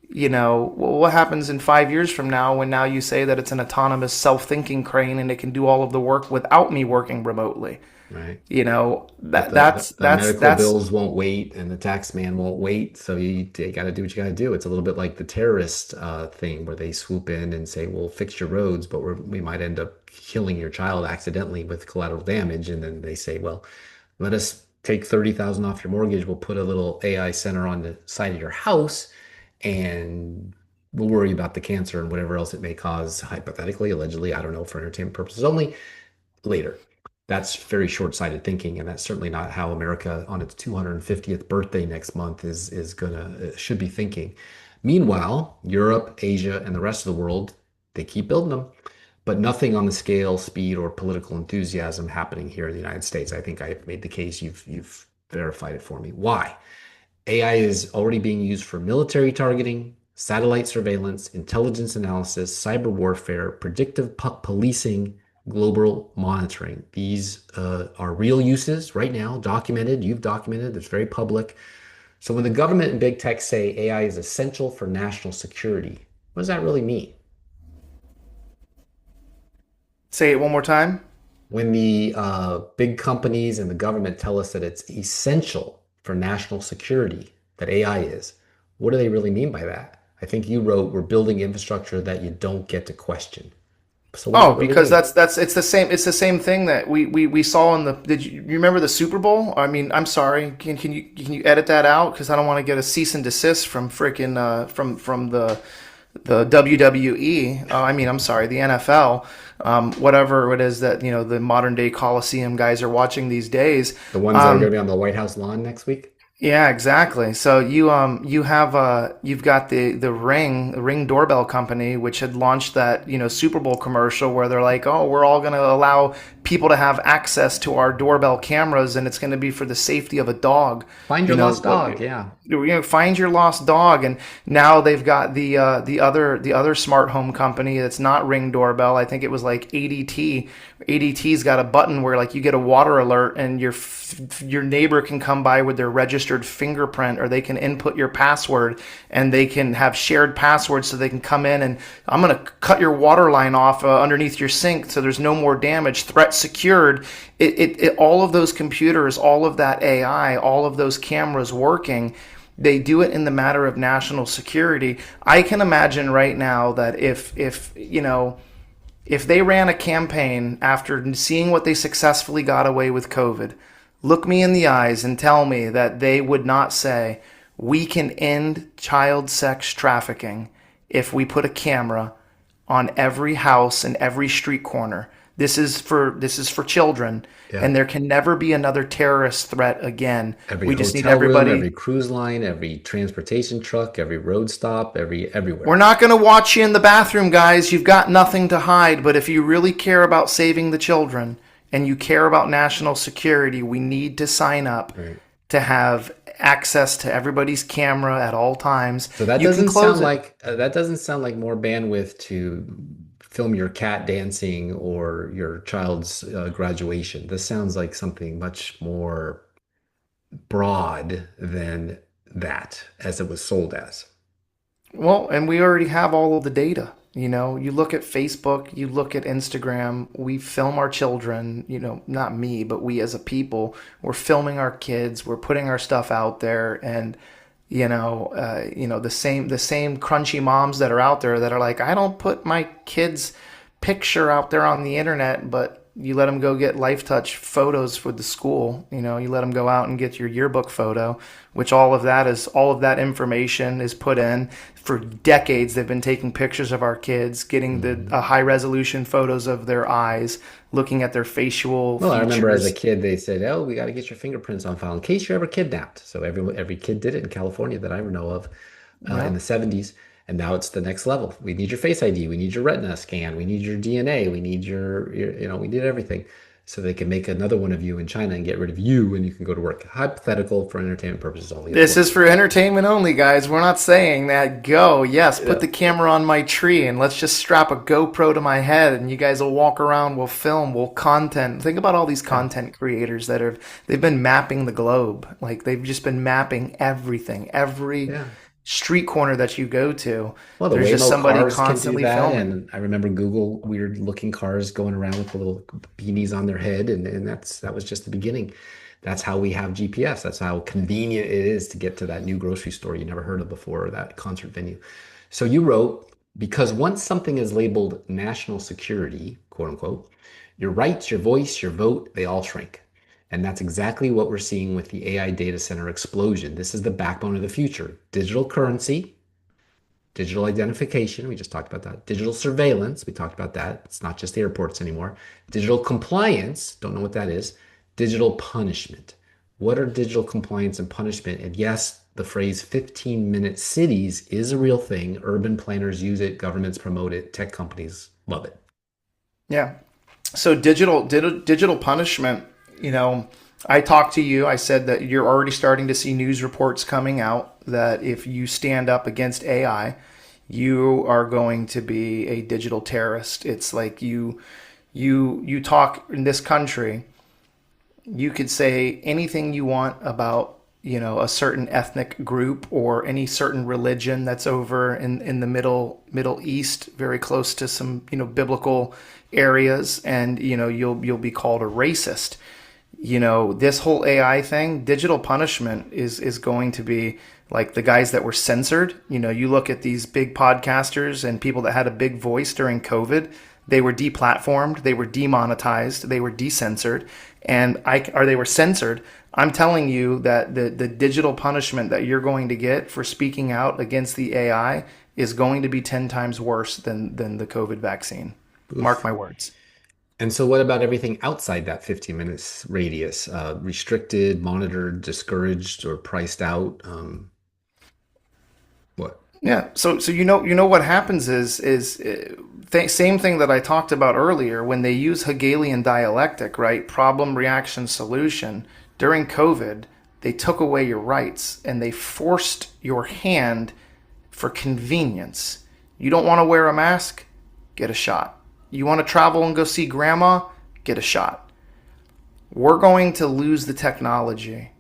what happens in 5 years from now when now you say that it's an autonomous self-thinking crane and it can do all of the work without me working remotely? Right. But That that's the that's medical that's bills won't wait and the tax man won't wait. So you got to do what you got to do. It's a little bit like the terrorist thing where they swoop in and say, we'll fix your roads, but we might end up killing your child accidentally with collateral damage. And then they say, well, let us take 30,000 off your mortgage. We'll put a little AI center on the side of your house and we'll worry about the cancer and whatever else it may cause, hypothetically, allegedly, I don't know, for entertainment purposes only later. That's very short-sighted thinking, and that's certainly not how America, on its 250th birthday next month, is gonna should be thinking. Meanwhile, Europe, Asia, and the rest of the world, they keep building them, but nothing on the scale, speed, or political enthusiasm happening here in the United States. I think I've made the case. You've verified it for me. Why? AI is already being used for military targeting, satellite surveillance, intelligence analysis, cyber warfare, predictive policing, global monitoring. These are real uses right now, documented. You've documented, it's very public. So when the government and big tech say AI is essential for national security, what does that really mean? Say it one more time. When the big companies and the government tell us that it's essential for national security, that AI is, what do they really mean by that? I think you wrote, we're building infrastructure that you don't get to question. So what does Oh, it really because mean? that's it's the same thing that we saw in the did you remember the Super Bowl? I mean, I'm sorry. Can you edit that out because I don't want to get a cease and desist from freaking from the WWE. I mean, I'm sorry, the NFL. Whatever it is that the modern day Coliseum guys are watching these days. The ones that are going to be on the White House lawn next week? Yeah, exactly. So you've got the Ring doorbell company, which had launched that Super Bowl commercial where they're like, oh, we're all going to allow people to have access to our doorbell cameras, and it's going to be for the safety of a dog. Find You your know, lost what- dog. Yeah. find your lost dog, and now they've got the other smart home company that's not Ring doorbell. I think it was like ADT. ADT's got a button where like you get a water alert, and your neighbor can come by with their registered fingerprint, or they can input your password, and they can have shared passwords, so they can come in and I'm gonna cut your water line off underneath your sink, so there's no more damage. Threat secured. All of those computers, all of that AI, all of those cameras working. They do it in the matter of national security. I can imagine right now that if they ran a campaign after seeing what they successfully got away with COVID, look me in the eyes and tell me that they would not say, we can end child sex trafficking if we put a camera on every house and every street corner. This is for children, Yeah. and there can never be another terrorist threat again. Every We just need hotel room, everybody. every cruise line, every transportation truck, every road stop, We're everywhere. not going to watch you in the bathroom, guys. You've got nothing to hide. But if you really care about saving the children and you care about national security, we need to sign up Right. to have access to everybody's camera at all times. So that You can doesn't sound close it. like more bandwidth to film your cat dancing or your child's graduation. This sounds like something much more broad than that, as it was sold as. Well, and we already have all of the data. You look at Facebook, you look at Instagram, we film our children, not me, but we as a people, we're filming our kids, we're putting our stuff out there, and the same crunchy moms that are out there that are like, I don't put my kid's picture out there on the internet, but you let them go get Life Touch photos for the school. You let them go out and get your yearbook photo, which all of that information is put in. For decades, they've been taking pictures of our kids, getting the high resolution photos of their eyes, looking at their facial Well, I remember as a features. kid, they said, "Oh, we got to get your fingerprints on file in case you're ever kidnapped." So every kid did it in California that I know of in Yeah. the 70s. And now it's the next level. We need your Face ID. We need your retina scan. We need your DNA. We need we need everything. so they can make another one of you in China and get rid of you, and you can go to work. Hypothetical for entertainment purposes only, of This course. is for entertainment only, guys. We're not saying that. Go, yes, Yeah. put the camera on my tree and let's just strap a GoPro to my head and you guys will walk around, we'll film, we'll content. Think about all these content creators they've been mapping the globe. Like they've just been mapping everything. Every Yeah. street corner that you go to, Well, the there's just Waymo somebody cars can do constantly that, filming. and I remember Google weird looking cars going around with the little beanies on their head, and that was just the beginning. That's how we have GPS. That's how convenient it is to get to that new grocery store you never heard of before, or that concert venue. So you wrote, because once something is labeled national security, quote unquote, your rights, your voice, your vote, they all shrink. And that's exactly what we're seeing with the AI data center explosion. This is the backbone of the future. Digital currency, digital identification, we just talked about that. Digital surveillance, we talked about that. It's not just airports anymore. Digital compliance, don't know what that is. Digital punishment. What are digital compliance and punishment? And yes, the phrase 15-minute cities is a real thing. Urban planners use it, governments promote it, tech companies love it. Yeah. So digital punishment, you know, I talked to you, I said that you're already starting to see news reports coming out that if you stand up against AI, you are going to be a digital terrorist. It's like you talk in this country, you could say anything you want about, you know, a certain ethnic group or any certain religion that's over in the Middle East, very close to some, you know, biblical areas, and you know you'll be called a racist. You know, this whole AI thing, digital punishment is going to be like the guys that were censored. You know, you look at these big podcasters and people that had a big voice during COVID, they were deplatformed, they were demonetized, they were decensored, or they were censored. I'm telling you that the digital punishment that you're going to get for speaking out against the AI is going to be 10 times worse than the COVID vaccine. Mark my words. And so what about everything outside that 15 minutes radius? Restricted, monitored, discouraged, or priced out? What? Yeah. So you know what happens is same thing that I talked about earlier when they use Hegelian dialectic, right? Problem, reaction, solution. During COVID, they took away your rights and they forced your hand for convenience. You don't want to wear a mask? Get a shot. You want to travel and go see grandma? Get a shot. We're going to lose the technology.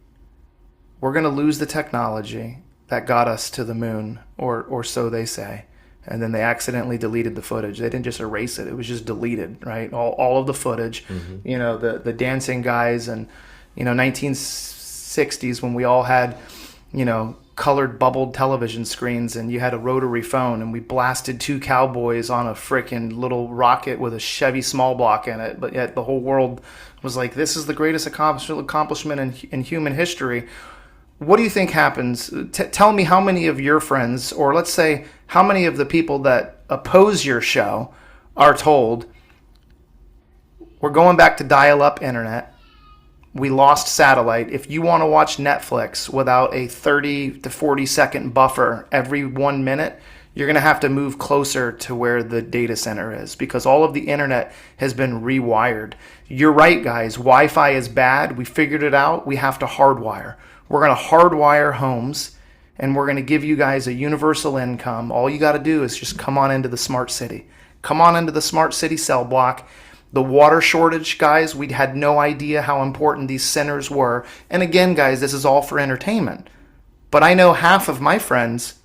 We're going to lose the technology that got us to the moon, or so they say. And then they accidentally deleted the footage. They didn't just erase it. It was just deleted, right? All of the footage, you know, the dancing guys and, you know, 1960s when we all had, you know, colored bubbled television screens and you had a rotary phone and we blasted two cowboys on a frickin' little rocket with a Chevy small block in it. But yet the whole world was like, this is the greatest accomplishment in human history. What do you think happens? Tell me how many of your friends, or let's say how many of the people that oppose your show are told, we're going back to dial-up internet. We lost satellite. If you want to watch Netflix without a 30 to 40 second buffer every 1 minute, you're going to have to move closer to where the data center is because all of the internet has been rewired. You're right, guys. Wi-Fi is bad. We figured it out. We have to hardwire. We're going to hardwire homes and we're going to give you guys a universal income. All you got to do is just come on into the smart city. Come on into the smart city cell block. The water shortage, guys, we had no idea how important these centers were. And again, guys, this is all for entertainment. But I know half of my friends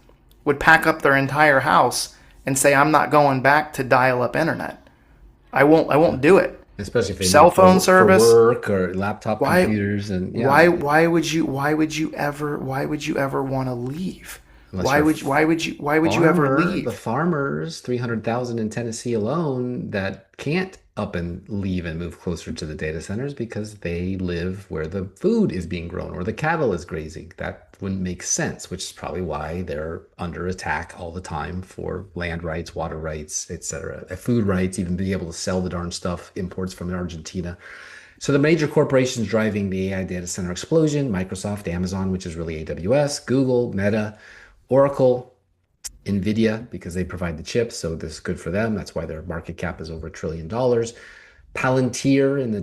would pack up their entire house and say, I'm not going back to dial-up internet. I won't do it. Especially if they Cell need phone service, for work or laptop why computers, and yeah, why would you ever want to leave? unless Why you're would you ever leave? the farmers, 300,000 in Tennessee alone, that can't up and leave and move closer to the data centers because they live where the food is being grown or the cattle is grazing. That wouldn't make sense, which is probably why they're under attack all the time for land rights, water rights, etc. Food rights, even being able to sell the darn stuff, imports from Argentina. So the major corporations driving the AI data center explosion: Microsoft, Amazon, which is really AWS, Google, Meta, Oracle, NVIDIA, because they provide the chips. So this is good for them. That's why their market cap is over $1 trillion. Palantir in the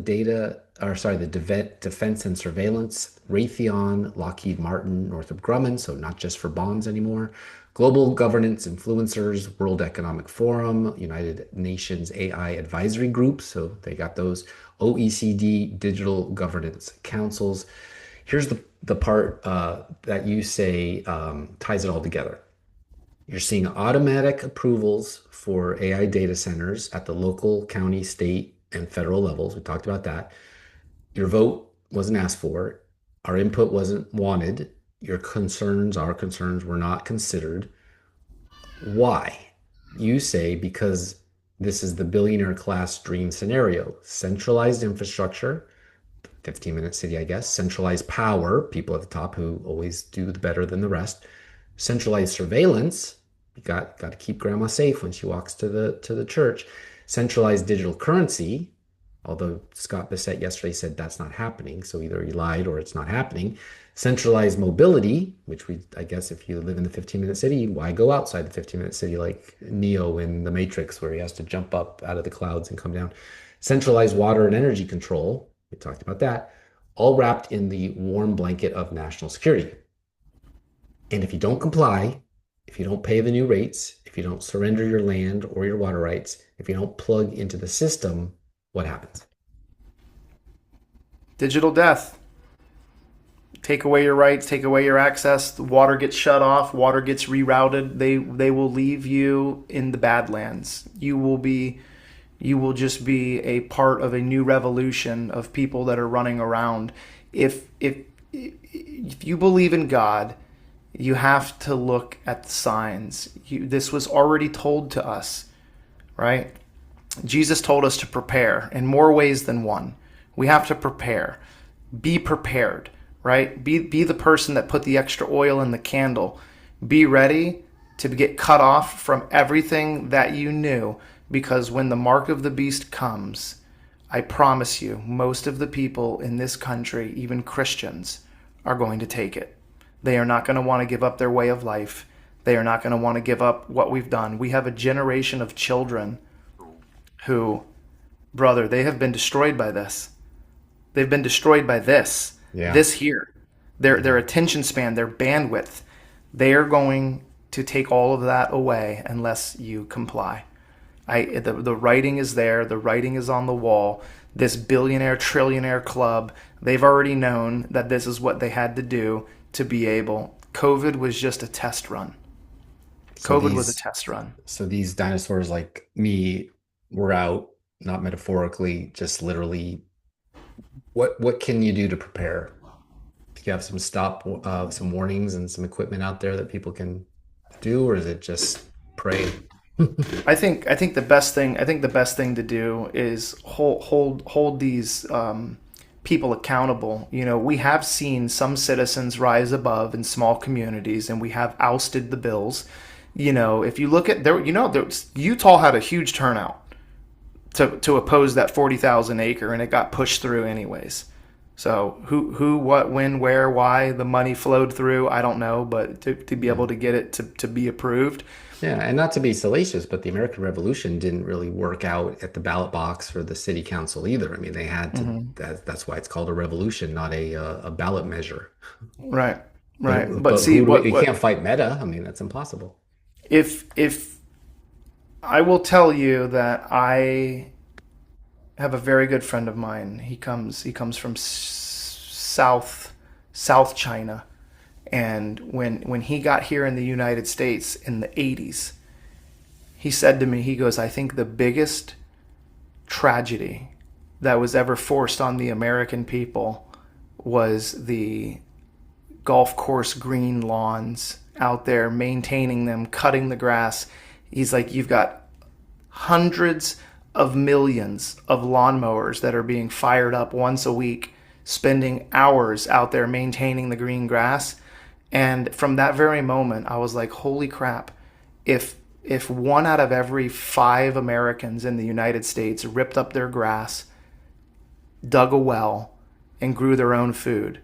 defense and surveillance, Raytheon, Lockheed Martin, Northrop Grumman, so not just for bonds anymore. Global governance influencers, World Economic Forum, United Nations AI Advisory Group, so they got those. OECD Digital Governance Councils. Here's the part that you say ties it all together. You're seeing automatic approvals for AI data centers at the local, county, state, and federal levels. We talked about that. Your vote wasn't asked for. Our input wasn't wanted. Our concerns were not considered. Why? You say because this is the billionaire class dream scenario. Centralized infrastructure, 15-minute city, I guess. Centralized power, people at the top who always do the better than the rest. Centralized surveillance, you got to keep grandma safe when she walks to the church. Centralized digital currency, although Scott Bissett yesterday said that's not happening, so either he lied or it's not happening. Centralized mobility, which I guess if you live in the 15-minute city, why go outside the 15-minute city like Neo in The Matrix, where he has to jump up out of the clouds and come down. Centralized water and energy control, we talked about that, all wrapped in the warm blanket of national security. And if you don't comply, if you don't pay the new rates, if you don't surrender your land or your water rights, if you don't plug into the system, what happens? Digital death. Take away your rights, take away your access. The water gets shut off. Water gets rerouted. They will leave you in the Badlands. You will just be a part of a new revolution of people that are running around. If you believe in God, you have to look at the signs. This was already told to us, right? Jesus told us to prepare in more ways than one. We have to prepare. Be prepared, right? Be the person that put the extra oil in the candle. Be ready to get cut off from everything that you knew, because when the mark of the beast comes, I promise you, most of the people in this country, even Christians, are going to take it. They are not going to want to give up their way of life. They are not going to want to give up what we've done. We have a generation of children who, brother, they have been destroyed by this. They've been destroyed by this. Yeah. This here. Their attention span, their bandwidth. They are going to take all of that away unless you comply. The writing is there. The writing is on the wall. This billionaire, trillionaire club, they've already known that this is what they had to do to be able. COVID was just a test run. COVID was a test run. So these dinosaurs like me were out, not metaphorically, just literally. What can you do to prepare? Do you have some warnings and some equipment out there that people can do, or is it just pray? I think the best thing to do is hold these people accountable. You know, we have seen some citizens rise above in small communities, and we have ousted the bills. You know, if you look at Utah had a huge turnout to oppose that 40,000 acre, and it got pushed through anyways. So who, what, when, where, why the money flowed through, I don't know, but to be able to get it to be approved. Yeah, and not to be salacious, but the American Revolution didn't really work out at the ballot box for the city council either. I mean, they had to. That's why it's called a revolution, not a ballot measure. Right, right. But see, you can't fight meta. I mean, that's impossible. If I will tell you that I have a very good friend of mine. He comes from South China. And when he got here in the United States in the 80s, he said to me, he goes, I think the biggest tragedy that was ever forced on the American people was the golf course green lawns out there, maintaining them, cutting the grass. He's like, you've got hundreds of millions of lawnmowers that are being fired up once a week, spending hours out there maintaining the green grass. And from that very moment, I was like, holy crap, if 1 out of every 5 Americans in the United States ripped up their grass, dug a well, and grew their own food,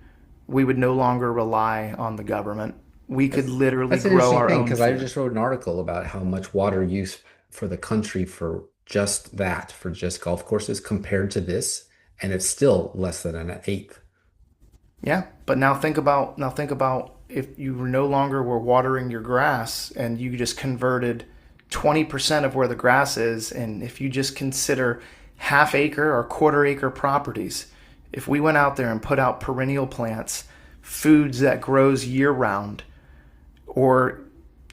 we would no longer rely on the government. We could literally grow our own food. Because I just wrote an article about how much water use for the country for just that for just golf courses compared to this, and it's still less than an eighth. Yeah, but now think about if you no longer were watering your grass and you just converted 20% of where the grass is, and if you just consider half acre or quarter acre properties, if we went out there and put out perennial plants, foods that grows year round, or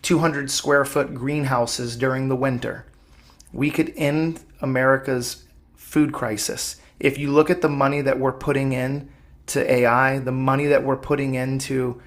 200 square foot greenhouses during the winter, we could end America's food crisis. If you look at the money that we're putting in to AI, the money that we're putting into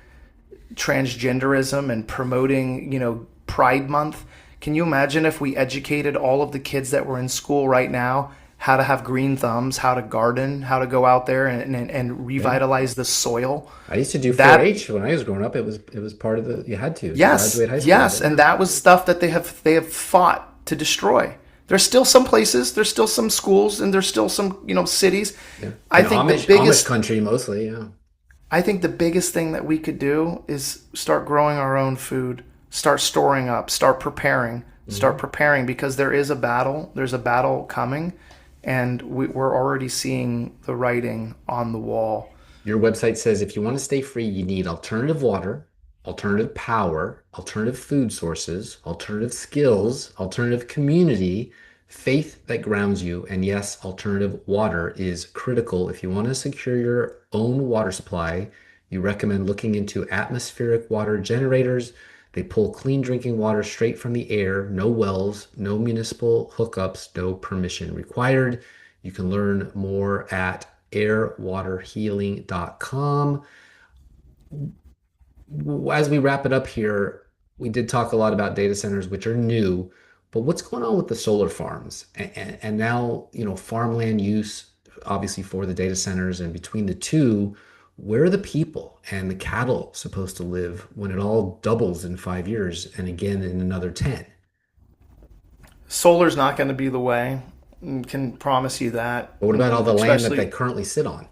transgenderism and promoting, Pride Month, can you imagine if we educated all of the kids that were in school right now how to have green thumbs, how to garden, how to go out there and revitalize the soil? I used to do That 4-H when I was growing up. It was part of you had to Yes, graduate high school with yes, it. and that was stuff that they have fought to destroy. There's still some places, there's still some schools, and there's still some cities. Yeah. I And think Amish, the biggest Amish country mostly, yeah. I think the biggest thing that we could do is start growing our own food, start storing up, start preparing because there is a battle. There's a battle coming, and we're already seeing the writing on the wall. Your website says if you want to stay free, you need alternative water, alternative power, alternative food sources, alternative skills, alternative community, faith that grounds you, and yes, alternative water is critical. If you want to secure your own water supply, you recommend looking into atmospheric water generators. They pull clean drinking water straight from the air, no wells, no municipal hookups, no permission required. You can learn more at airwaterhealing.com. As we wrap it up here, we did talk a lot about data centers, which are new, but what's going on with the solar farms? And now, farmland use, obviously for the data centers, and between the two, where are the people and the cattle supposed to live when it all doubles in 5 years and again in another 10? Solar's not going to be the way. I can promise you that. But what about all the land that they Especially, currently sit on?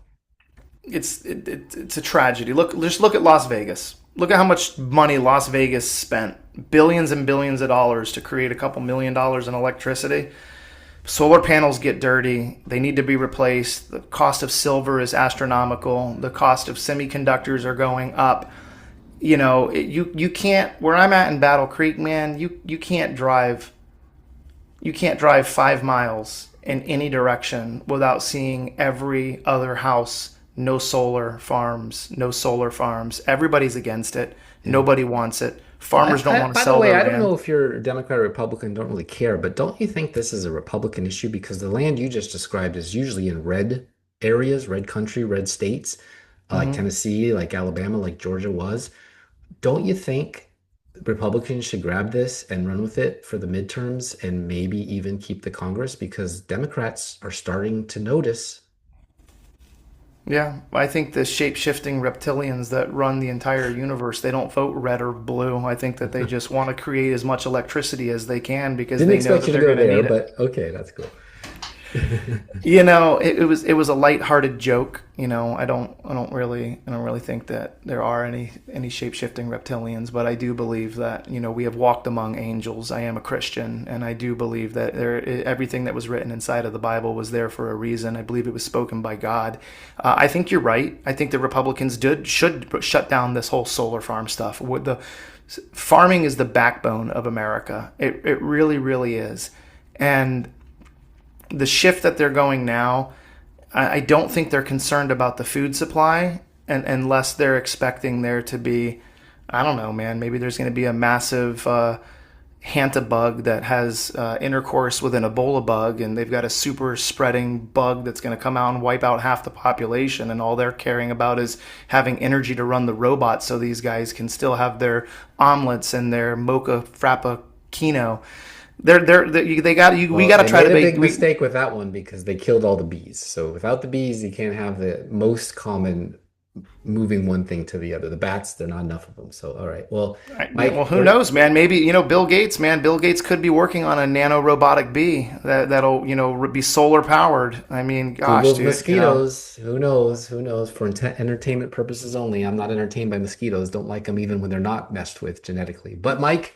it's a tragedy. Just look at Las Vegas. Look at how much money Las Vegas spent, billions and billions of dollars to create a couple $1 million in electricity. Solar panels get dirty. They need to be replaced. The cost of silver is astronomical. The cost of semiconductors are going up. You can't. Where I'm at in Battle Creek, man, you can't drive. You can't drive 5 miles in any direction without seeing every other house. No solar farms. No solar farms. Everybody's against it. Nobody wants it. Farmers don't want to By the sell way, their I don't know land. if you're a Democrat or Republican, don't really care, but don't you think this is a Republican issue? Because the land you just described is usually in red areas, red country, red states, like Mhm. Tennessee, like Alabama, like Georgia was. Don't you think Republicans should grab this and run with it for the midterms and maybe even keep the Congress? Because Democrats are starting to notice. Yeah, I think the shape-shifting reptilians that run the entire universe, they don't vote red or blue. I think that they just want to create as much electricity as they can because Didn't they know expect that you to they're go going to there, need it. but okay, that's cool. It was a lighthearted joke. I don't really think that there are any shape-shifting reptilians, but I do believe that we have walked among angels. I am a Christian, and I do believe that everything that was written inside of the Bible was there for a reason. I believe it was spoken by God. I think you're right. I think the Republicans should shut down this whole solar farm stuff. Farming is the backbone of America. It really, really is, and the shift that they're going now, I don't think they're concerned about the food supply, and unless they're expecting there to be, I don't know, man, maybe there's going to be a massive Hanta bug that has intercourse with an Ebola bug, and they've got a super spreading bug that's going to come out and wipe out half the population, and all they're caring about is having energy to run the robots so these guys can still have their omelets and their mocha frappuccino. We got to They try made to a make big mistake with that one because they killed all the bees. So without the bees, you can't have the most common moving one thing to the other. The bats, there are not enough of them. So, all right. Well, Well, Mike, who knows, man? Maybe Bill Gates, man. Bill Gates could be working on a nano robotic bee that'll be solar powered. I mean, gosh, Google's dude. mosquitoes. Who knows? Who knows? For entertainment purposes only. I'm not entertained by mosquitoes. Don't like them even when they're not messed with genetically. But Mike,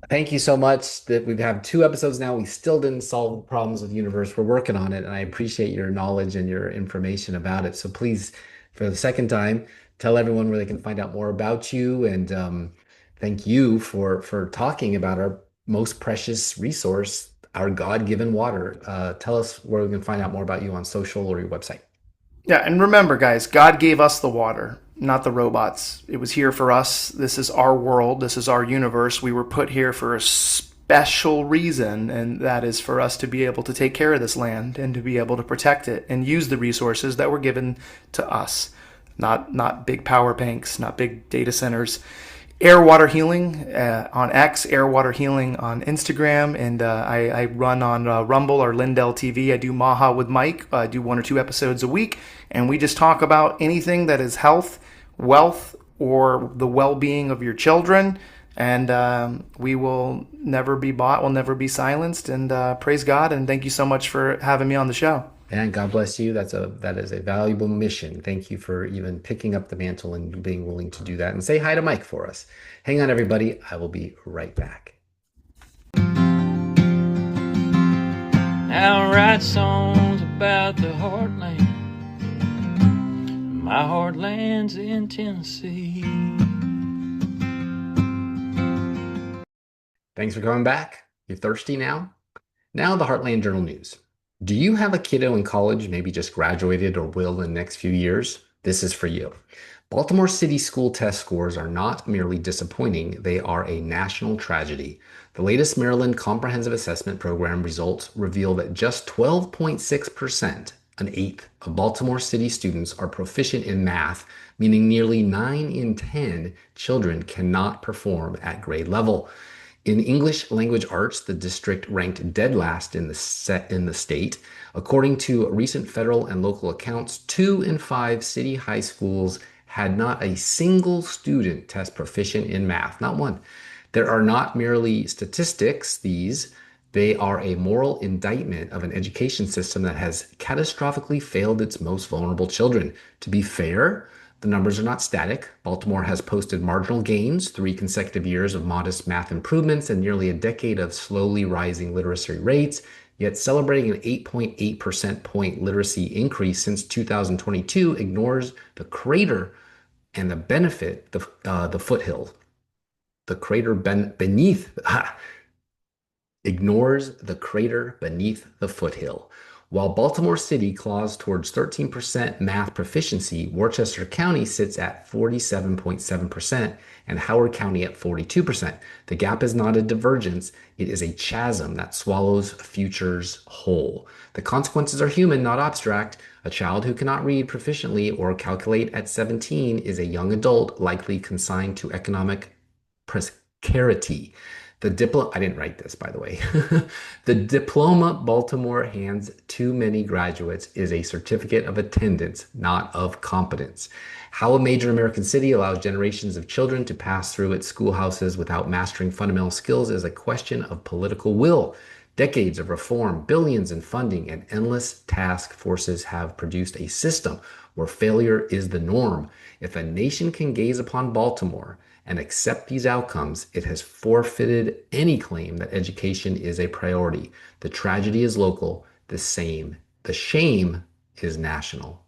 Thank you so much. That we've had 2 episodes now. We still didn't solve the problems with the universe. We're working on it, and I appreciate your knowledge and your information about it. So please, for the second time, tell everyone where they can find out more about you. And thank you for talking about our most precious resource, our God-given water. Tell us where we can find out more about you on social or your website. Yeah, and remember, guys, God gave us the water, not the robots. It was here for us. This is our world. This is our universe. We were put here for a special reason, and that is for us to be able to take care of this land and to be able to protect it and use the resources that were given to us. Not big power banks, not big data centers. Air Water Healing on X, Air Water Healing on Instagram, and I run on Rumble or Lindell TV. I do Maha with Mike. I do 1 or 2 episodes a week, and we just talk about anything that is health, wealth, or the well-being of your children. And we will never be bought, we'll never be silenced. And praise God, and thank you so much for having me on the show. And God bless you. That is a valuable mission. Thank you for even picking up the mantle and being willing to do that. And say hi to Mike for us. Hang on, everybody. I will be right back. I'll write songs about the heartland. My heartland's in Tennessee. Thanks for coming back. You thirsty now? Now the Heartland Journal News. Do you have a kiddo in college, maybe just graduated or will in the next few years? This is for you. Baltimore City school test scores are not merely disappointing, they are a national tragedy. The latest Maryland Comprehensive Assessment Program results reveal that just 12.6%, an eighth, of Baltimore City students are proficient in math, meaning nearly 9 in 10 children cannot perform at grade level. In English language arts, the district ranked dead last in the state. According to recent federal and local accounts, 2 in 5 city high schools had not a single student test proficient in math, not one. There are not merely statistics, they are a moral indictment of an education system that has catastrophically failed its most vulnerable children. To be fair, the numbers are not static. Baltimore has posted marginal gains, 3 consecutive years of modest math improvements, and nearly a decade of slowly rising literacy rates, yet celebrating an 8.8 percent point literacy increase since 2022 ignores the crater and the benefit, the foothill. The crater beneath, ignores the crater beneath the foothill. While Baltimore City claws towards 13% math proficiency, Worcester County sits at 47.7% and Howard County at 42%. The gap is not a divergence, it is a chasm that swallows futures whole. The consequences are human, not abstract. A child who cannot read proficiently or calculate at 17 is a young adult likely consigned to economic precarity. I didn't write this, by the way. The diploma Baltimore hands too many graduates is a certificate of attendance, not of competence. How a major American city allows generations of children to pass through its schoolhouses without mastering fundamental skills is a question of political will. Decades of reform, billions in funding, and endless task forces have produced a system where failure is the norm. If a nation can gaze upon Baltimore and accept these outcomes, it has forfeited any claim that education is a priority. The tragedy is local, the shame is national.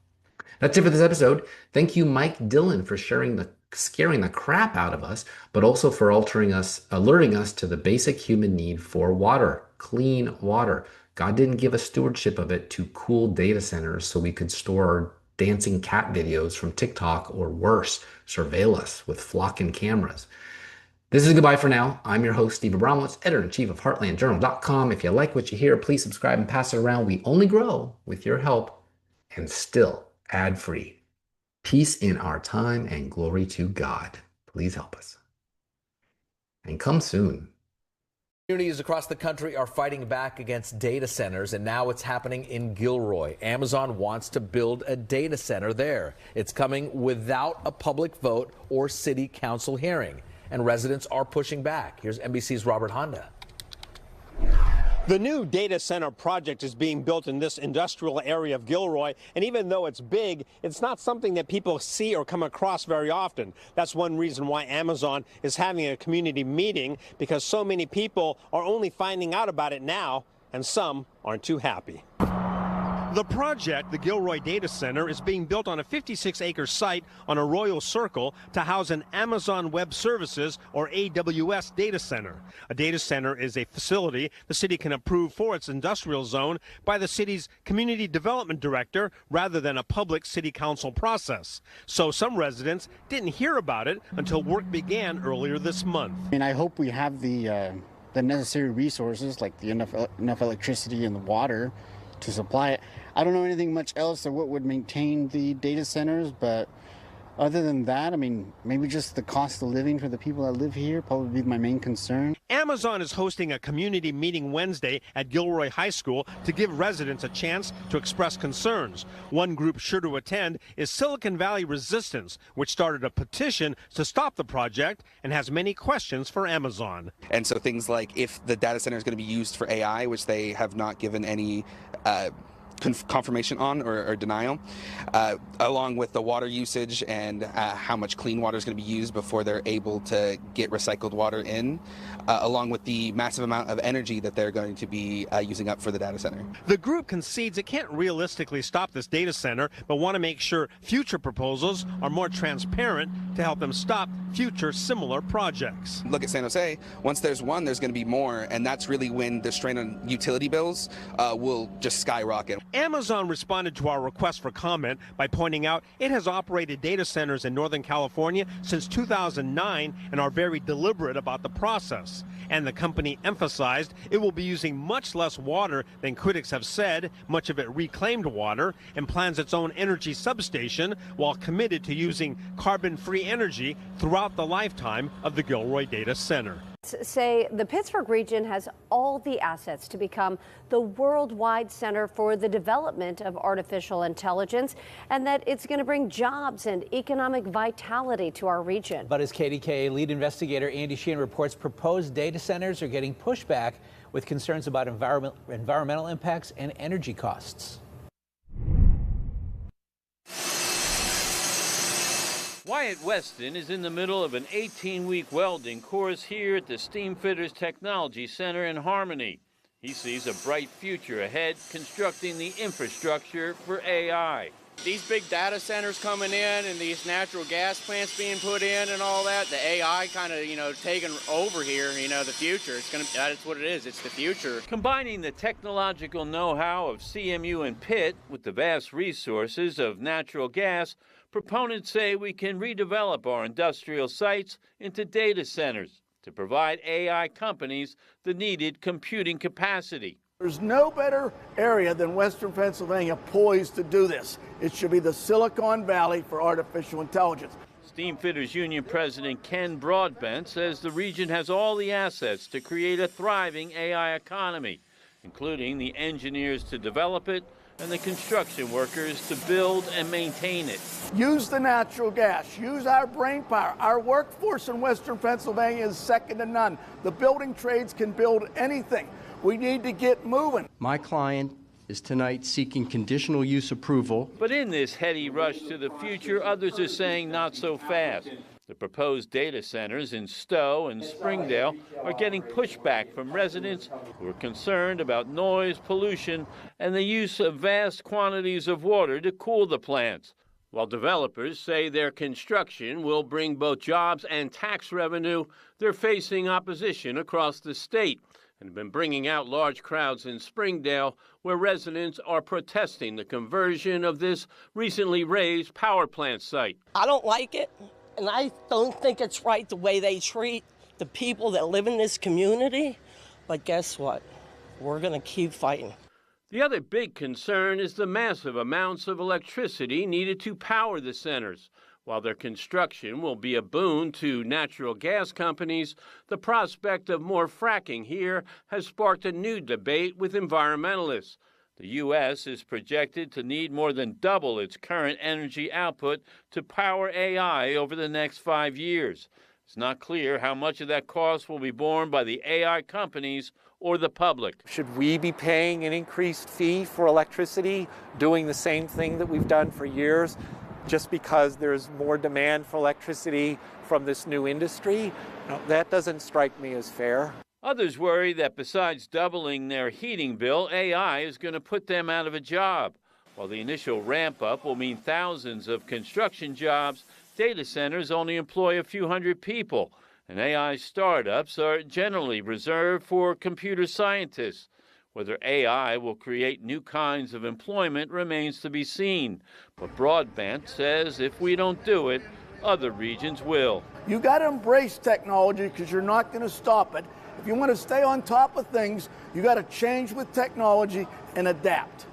That's it for this episode. Thank you, Mike Dillon, for scaring the crap out of us, but also for alerting us to the basic human need for water, clean water. God didn't give us stewardship of it to cool data centers so we could store our dancing cat videos from TikTok, or worse, surveil us with flocking cameras. This is goodbye for now. I'm your host, Steve Abramowitz, editor-in-chief of HeartlandJournal.com. If you like what you hear, please subscribe and pass it around. We only grow with your help, and still ad-free. Peace in our time and glory to God. Please help us. And come soon. Communities across the country are fighting back against data centers, and now it's happening in Gilroy. Amazon wants to build a data center there. It's coming without a public vote or city council hearing, and residents are pushing back. Here's NBC's Robert Honda. The new data center project is being built in this industrial area of Gilroy, and even though it's big, it's not something that people see or come across very often. That's one reason why Amazon is having a community meeting, because so many people are only finding out about it now, and some aren't too happy. The project, the Gilroy Data Center, is being built on a 56-acre site on Arroyo Circle to house an Amazon Web Services, or AWS, data center. A data center is a facility the city can approve for its industrial zone by the city's community development director rather than a public city council process. So some residents didn't hear about it until work began earlier this month. I hope we have the necessary resources, like enough electricity and the water to supply it. I don't know anything much else or what would maintain the data centers, but other than that, maybe just the cost of living for the people that live here probably be my main concern. Amazon is hosting a community meeting Wednesday at Gilroy High School to give residents a chance to express concerns. One group sure to attend is Silicon Valley Resistance, which started a petition to stop the project and has many questions for Amazon. And so things like if the data center is going to be used for AI, which they have not given any confirmation on or denial, along with the water usage and how much clean water is going to be used before they're able to get recycled water in, along with the massive amount of energy that they're going to be using up for the data center. The group concedes it can't realistically stop this data center, but want to make sure future proposals are more transparent to help them stop future similar projects. Look at San Jose. Once there's one, there's going to be more, and that's really when the strain on utility bills will just skyrocket. Amazon responded to our request for comment by pointing out it has operated data centers in Northern California since 2009 and are very deliberate about the process. And the company emphasized it will be using much less water than critics have said, much of it reclaimed water, and plans its own energy substation while committed to using carbon-free energy throughout the lifetime of the Gilroy Data Center. Say the Pittsburgh region has all the assets to become the worldwide center for the development of artificial intelligence, and that it's going to bring jobs and economic vitality to our region. But as KDKA lead investigator Andy Sheehan reports, proposed data centers are getting pushback with concerns about environmental impacts and energy costs. Wyatt Weston is in the middle of an 18-week welding course here at the Steamfitters Technology Center in Harmony. He sees a bright future ahead constructing the infrastructure for AI. These big data centers coming in and these natural gas plants being put in and all that, the AI kind of, taking over here, the future. That's what it is. It's the future. Combining the technological know-how of CMU and Pitt with the vast resources of natural gas, proponents say we can redevelop our industrial sites into data centers to provide AI companies the needed computing capacity. There's no better area than Western Pennsylvania poised to do this. It should be the Silicon Valley for artificial intelligence. Steamfitters Union President Ken Broadbent says the region has all the assets to create a thriving AI economy, including the engineers to develop it and the construction workers to build and maintain it. Use the natural gas, use our brain power. Our workforce in Western Pennsylvania is second to none. The building trades can build anything. We need to get moving. My client is tonight seeking conditional use approval. But in this heady rush to the future, others are saying not so fast. The proposed data centers in Stowe and Springdale are getting pushback from residents who are concerned about noise, pollution, and the use of vast quantities of water to cool the plants. While developers say their construction will bring both jobs and tax revenue, they're facing opposition across the state and have been bringing out large crowds in Springdale, where residents are protesting the conversion of this recently raised power plant site. I don't like it. And I don't think it's right the way they treat the people that live in this community. But guess what? We're going to keep fighting. The other big concern is the massive amounts of electricity needed to power the centers. While their construction will be a boon to natural gas companies, the prospect of more fracking here has sparked a new debate with environmentalists. The U.S. is projected to need more than double its current energy output to power AI over the next 5 years. It's not clear how much of that cost will be borne by the AI companies or the public. Should we be paying an increased fee for electricity, doing the same thing that we've done for years, just because there's more demand for electricity from this new industry? No, that doesn't strike me as fair. Others worry that besides doubling their heating bill, AI is going to put them out of a job. While the initial ramp-up will mean thousands of construction jobs, data centers only employ a few hundred people, and AI startups are generally reserved for computer scientists. Whether AI will create new kinds of employment remains to be seen. But Broadbent says if we don't do it, other regions will. You got to embrace technology because you're not going to stop it. If you want to stay on top of things, you got to change with technology and adapt.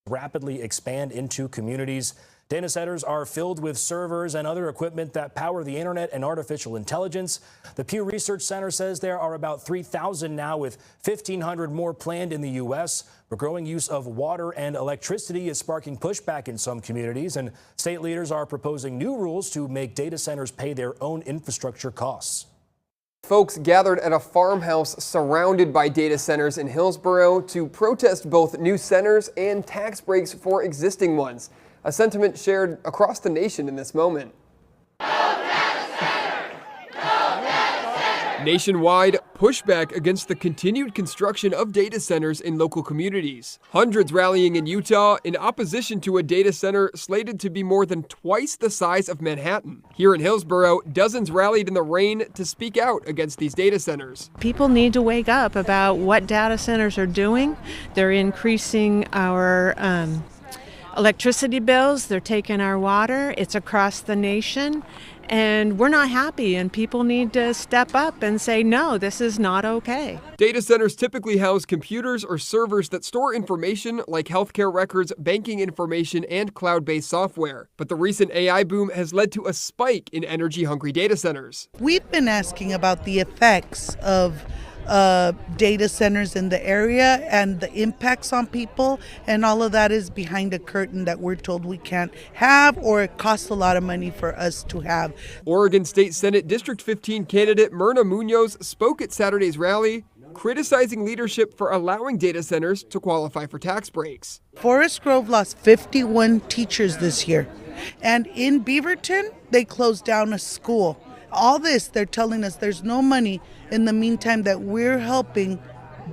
Rapidly expand into communities. Data centers are filled with servers and other equipment that power the internet and artificial intelligence. The Pew Research Center says there are about 3,000 now, with 1,500 more planned in the U.S. The growing use of water and electricity is sparking pushback in some communities, and state leaders are proposing new rules to make data centers pay their own infrastructure costs. Folks gathered at a farmhouse surrounded by data centers in Hillsborough to protest both new centers and tax breaks for existing ones. A sentiment shared across the nation in this moment. Nationwide, pushback against the continued construction of data centers in local communities. Hundreds rallying in Utah in opposition to a data center slated to be more than twice the size of Manhattan. Here in Hillsborough, dozens rallied in the rain to speak out against these data centers. People need to wake up about what data centers are doing. They're increasing our electricity bills, they're taking our water, it's across the nation, and we're not happy, and people need to step up and say, no, this is not okay. Data centers typically house computers or servers that store information like healthcare records, banking information, and cloud-based software. But the recent AI boom has led to a spike in energy-hungry data centers. We've been asking about the effects of data centers in the area and the impacts on people, and all of that is behind a curtain that we're told we can't have, or it costs a lot of money for us to have. Oregon State Senate District 15 candidate Myrna Munoz spoke at Saturday's rally, criticizing leadership for allowing data centers to qualify for tax breaks. Forest Grove lost 51 teachers this year, and in Beaverton, they closed down a school. All this, they're telling us there's no money in the meantime that we're helping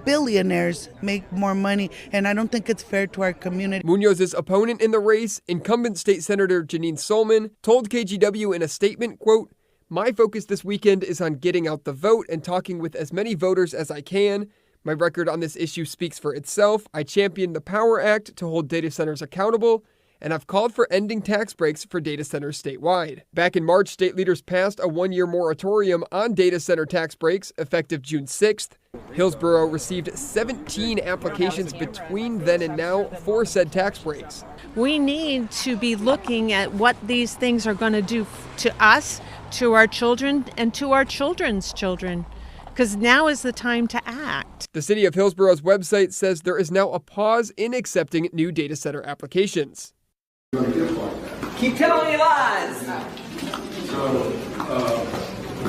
billionaires make more money, and I don't think it's fair to our community. Munoz's opponent in the race, incumbent state senator Janine Solman, told KGW in a statement, quote, "My focus this weekend is on getting out the vote and talking with as many voters as I can. My record on this issue speaks for itself. I championed the Power Act to hold data centers accountable, and I've called for ending tax breaks for data centers statewide." Back in March, state leaders passed a one-year moratorium on data center tax breaks effective June 6th. Hillsborough received 17 applications between then and now for said tax breaks. We need to be looking at what these things are going to do to us, to our children, and to our children's children, because now is the time to act. The city of Hillsborough's website says there is now a pause in accepting new data center applications. Keep telling me lies. So,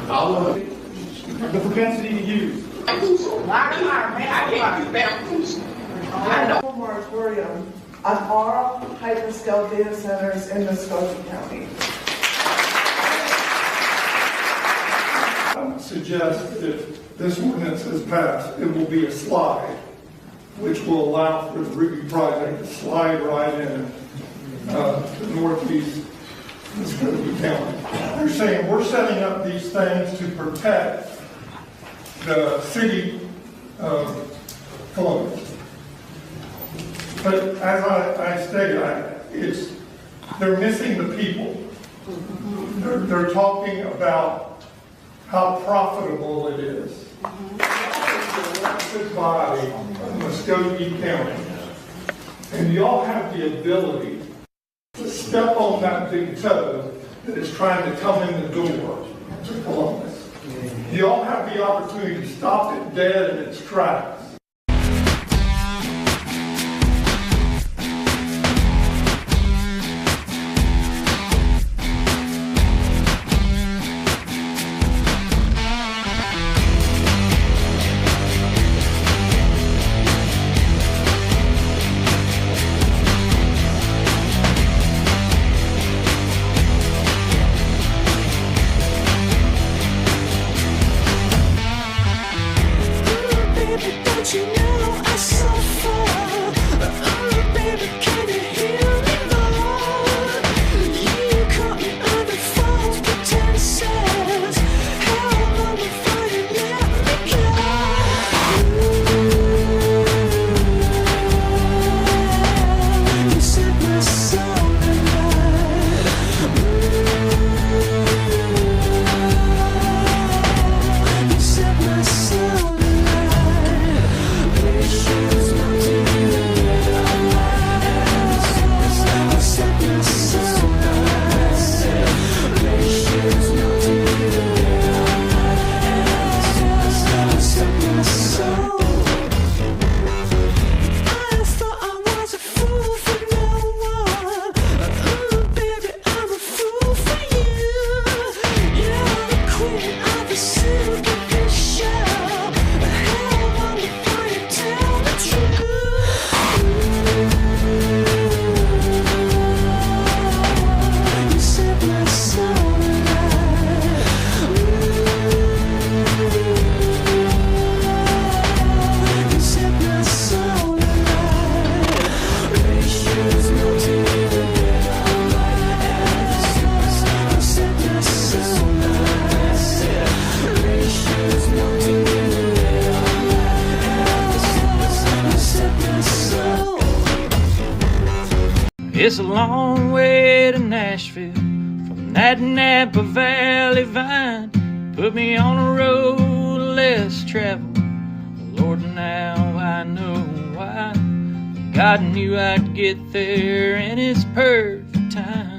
I want the propensity to use. I can't do that. No moratorium on all hyperscale data centers in Muskogee County. I would suggest that if this ordinance is passed, it will be a slide, which will allow for the Ruby project to slide right in the northeast Muskogee County. They're saying we're setting up these things to protect the city of Columbus. But as I stated, they're missing the people. They're talking about how profitable it is. By Muskogee County. And y'all have the ability to step on that big toe that is trying to come in the door to Columbus. Y'all have the opportunity to stop it dead in its tracks. It's a long way to Nashville from that Napa Valley vine. Put me on a road less traveled. Lord, now I know why. God knew I'd get there in His perfect time.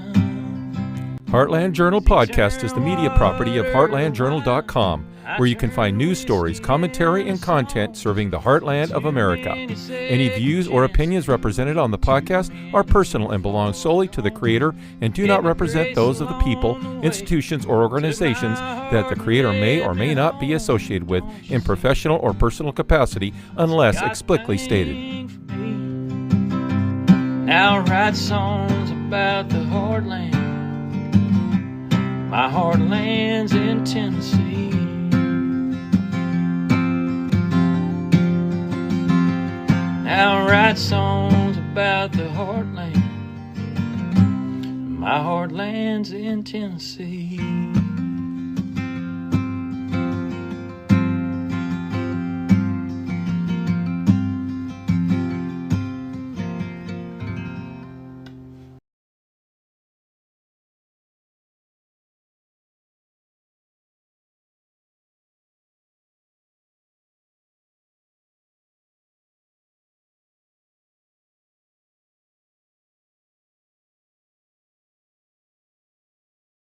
Heartland Journal Podcast is the media property of heartlandjournal.com, where you can find news stories, commentary, and content serving the heartland of America. Any views or opinions represented on the podcast are personal and belong solely to the creator and do not represent those of the people, institutions, or organizations that the creator may or may not be associated with in professional or personal capacity unless explicitly stated. Now I write songs about the heartland. My heartland's in Tennessee. Now I write songs about the heartland. My heartland's in Tennessee.